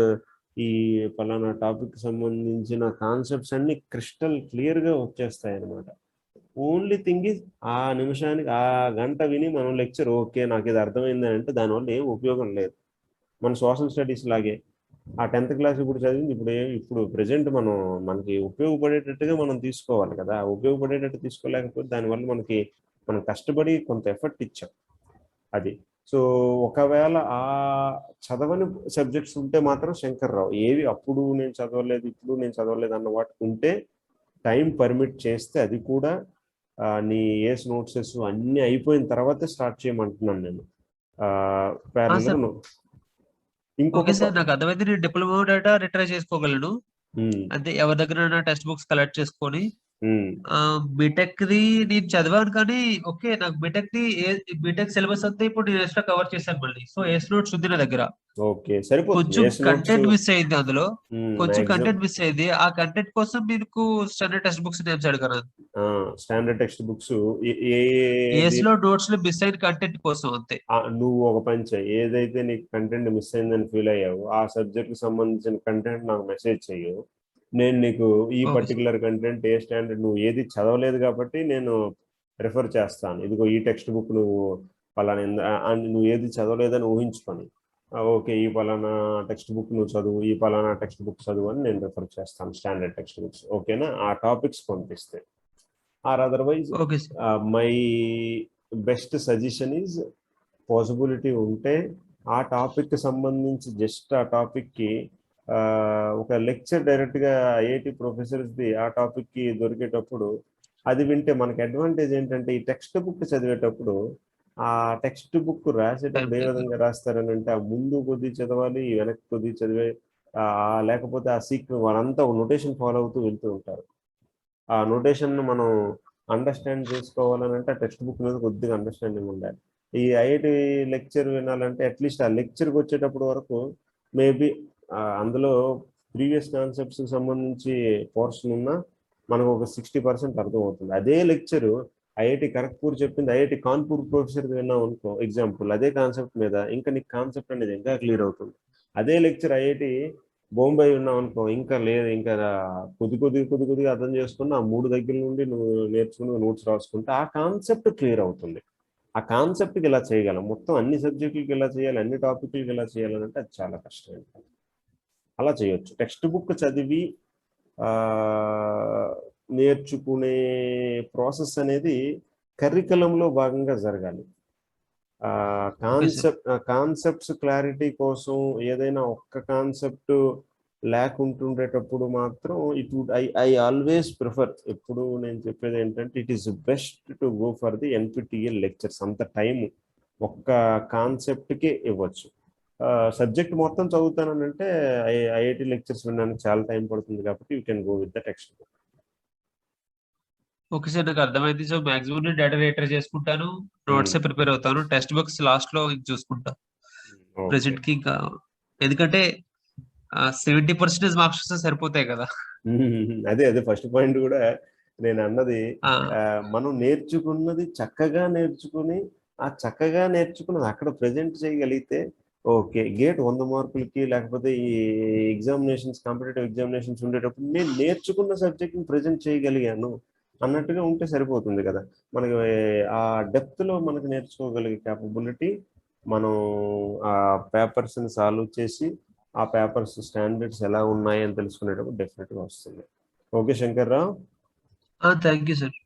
ఈ పలానా టాపిక్ సంబంధించిన కాన్సెప్ట్స్ అన్ని క్రిస్టల్ క్లియర్గా వచ్చేస్తాయి అన్నమాట. ఓన్లీ థింగ్ ఇస్ ఆ నిమిషానికి ఆ గంట విని మనం లెక్చర్ ఓకే నాకు ఇది అర్థమైంది అంటే దానివల్ల ఏం ఉపయోగం లేదు. మన సోషల్ స్టడీస్ లాగే ఆ 10th క్లాస్ ఇప్పుడు చదివింది ఇప్పుడు ప్రజెంట్ మనకి ఉపయోగపడేటట్టుగా మనం తీసుకోవాలి కదా, ఉపయోగపడేటట్టు తీసుకోలేకపోతే దానివల్ల మనం కష్టపడి కొంత ఎఫర్ట్ ఇచ్చాం అది. సో ఒకవేళ ఆ చదవని సబ్జెక్ట్స్ ఉంటే మాత్రం శంకర్రావు, ఏవి అప్పుడు నేను చదవలేదు ఇప్పుడు నేను చదవలేదు అన్న వాటి ఉంటే టైం పర్మిట్ చేస్తే అది కూడా నీ ఏస్ నోట్సెస్ అన్నీ అయిపోయిన తర్వాతే స్టార్ట్ చేయమంటున్నాను నేను. ప్యారలల్గా ఇంకొక ఓకే సార్, నాకు అర్థమైంది. నేను డిప్లొమా డేటా రిట్రైవ్ చేసుకోగలను అంటే ఎవరి దగ్గర టెక్స్ట్ బుక్స్ కలెక్ట్ చేసుకొని. బీటెక్ ది నేను చదివాను కానీ ఓకే, నాకు బీటెక్ సిలబస్ అంతా ఇప్పుడు నేను ఎక్స్ట్రా కవర్ చేశాను మళ్ళీ. సో ఎస్ నోట్స్ ఉంది నా దగ్గర. ఓకే సరిపోతుంది. కొంచెం ఏస్ నోట్స్ కంటెంట్ మిస్ అయింది అందులో, కొంచెం మాక్సిమం కంటెంట్ మిస్ అయింది. ఆ కంటెంట్ కోసం మీకు స్టాండర్డ్ టెక్స్ట్ బుక్స్ నేమ్స్ అడగను. స్టాండర్డ్ టెక్స్ట్ బుక్స్ ఏస్ లో నోట్స్ లో మిస్ అయిన కంటెంట్ కోసం అంతే. నువ్వు ఒక పని చేయి, ఏదైతే నీకు కంటెంట్ మిస్ అయిందని ఫీల్ అయ్యావు ఆ సబ్జెక్ట్ కి సంబంధించిన కంటెంట్ నాకు మెసేజ్ చెయ్యు. నేను నీకు ఈ ఓకే సార్. పర్టికులర్ కంటెంట్ ఏ స్టాండర్డ్ నువ్వు ఏది చదవలేదు కాబట్టి నేను రిఫర్ చేస్తాను, ఇదిగో ఈ టెక్స్ట్ బుక్ నువ్వు పలానా నువ్వు ఏది చదవలేదని ఊహించుకొని ఓకే, ఈ పలానా టెక్స్ట్ బుక్ నువ్వు చదువు, ఈ పలానా టెక్స్ట్ బుక్ చదువు అని నేను రిఫర్ చేస్తాను, స్టాండర్డ్ టెక్స్ట్ బుక్స్. ఓకేనా, ఆ టాపిక్స్ పంపిస్తే. Or otherwise okay sir. My best suggestion is, possibility ఉంటే ఆ టాపిక్ సంబంధించి జస్ట్ ఆ టాపిక్కి ఒక లెక్చర్ డైరెక్ట్గా ఐఐటి ప్రొఫెసర్స్ది ఆ టాపిక్కి దొరికేటప్పుడు అది వింటే మనకి అడ్వాంటేజ్ ఏంటంటే, ఈ టెక్స్ట్ బుక్ చదివేటప్పుడు ఆ టెక్స్ట్ బుక్ రాసేటప్పుడు ఏ విధంగా రాస్తారని అంటే, ఆ ముందు కొద్ది చదవాలి, వెనక్కి కొద్ది చదివే, లేకపోతే ఆ సీక్వెన్స్ వాళ్ళంతా నోటేషన్ ఫాలో అవుతూ వెళ్తూ ఉంటారు. ఆ నోటేషన్ను మనం అండర్స్టాండ్ చేసుకోవాలని అంటే ఆ టెక్స్ట్ బుక్ మీద కొద్దిగా అండర్స్టాండింగ్ ఉండాలి. ఈ ఐఐటి లెక్చర్ వినాలంటే అట్లీస్ట్ ఆ లెక్చర్కి వచ్చేటప్పుడు వరకు మేబీ అందులో ప్రీవియస్ కాన్సెప్ట్స్కి సంబంధించి పోర్షన్ ఉన్నా మనకు ఒక 60% అర్థమవుతుంది. అదే లెక్చరు ఐఐటి ఖరగ్పూర్ చెప్పింది ఐఐటి కాన్పూర్ ప్రొఫెసర్ విన్నాం అనుకో, ఎగ్జాంపుల్ అదే కాన్సెప్ట్ మీద, ఇంకా నీకు కాన్సెప్ట్ అనేది ఇంకా క్లియర్ అవుతుంది. అదే లెక్చర్ ఐఐటి బొంబాయి ఉన్నాం అనుకో, ఇంకా లేదు, ఇంకా కొద్దిగా అర్థం చేసుకుని ఆ 3 దగ్గర నుండి నువ్వు నేర్చుకుని నోట్స్ రాసుకుంటే ఆ కాన్సెప్ట్ క్లియర్ అవుతుంది. ఆ కాన్సెప్ట్కి ఇలా చేయగలం, మొత్తం అన్ని సబ్జెక్టులకి ఇలా చేయాలి, అన్ని టాపిక్లకి ఇలా చేయాలని అంటే అది చాలా కష్టం. అలా చేయొచ్చు. టెక్స్ట్ బుక్ చదివి నేర్చుకునే ప్రాసెస్ అనేది కరికులంలో భాగంగా జరగాలి. Okay sir. కాన్సెప్ట్స్ క్లారిటీ కోసం ఏదైనా ఒక్క కాన్సెప్ట్ లేకుంటుండేటప్పుడు మాత్రం it would I always prefer, ఎప్పుడు నేను చెప్పేది ఏంటంటే, it is best to go for the NPTEL lectures. అంత టైం ఒక్క కాన్సెప్ట్కే ఇవ్వచ్చు. సబ్జెక్ట్ మొత్తం చదువుతానంటే ఐఐటి లెక్చర్స్ వినడానికి చాలా టైం పడుతుంది, కాబట్టి you can go with the text book. Okay sir, నాకు అర్థమైంది. సో మాక్సిమం నేను డేటా ఎంటర్ చేసుకుంటాను, నోట్స్ Hmm. ప్రిపేర్ అవుతాను, టెక్స్ట్ బుక్స్ లాస్ట్ లో చూసుకుంటా. ఓకే. ప్రెసెంట్ కి ఇంకా ఎందుకంటే 70% మార్క్స్ వస్తే సరిపోతాయి కదా. అదే ఫస్ట్ పాయింట్ కూడా నేను అన్నది. ఆ, మనం నేర్చుకున్నది చక్కగా నేర్చుకుని, ఆ చక్కగా నేర్చుకున్నది అక్కడ ప్రజెంట్ చేయగలిగితే ఓకే, గేట్ 100 మార్కులకి, లేకపోతే ఈ ఎగ్జామినేషన్స్, కాంపిటేటివ్ ఎగ్జామినేషన్స్ ఉండేటప్పుడు నేను నేర్చుకున్న సబ్జెక్ట్ని ప్రజెంట్ చేయగలిగాను అన్నట్టుగా ఉంటే సరిపోతుంది కదా. మనకి ఆ డెప్త్లో మనకు నేర్చుకోగలిగే క్యాపబిలిటీ, మనం ఆ పేపర్స్ని సాల్వ్ చేసి ఆ పేపర్స్ స్టాండర్డ్స్ ఎలా ఉన్నాయి అని తెలుసుకునేటప్పుడు డెఫినెట్గా వస్తుంది. Okay Shankar Rao. Thank you sir.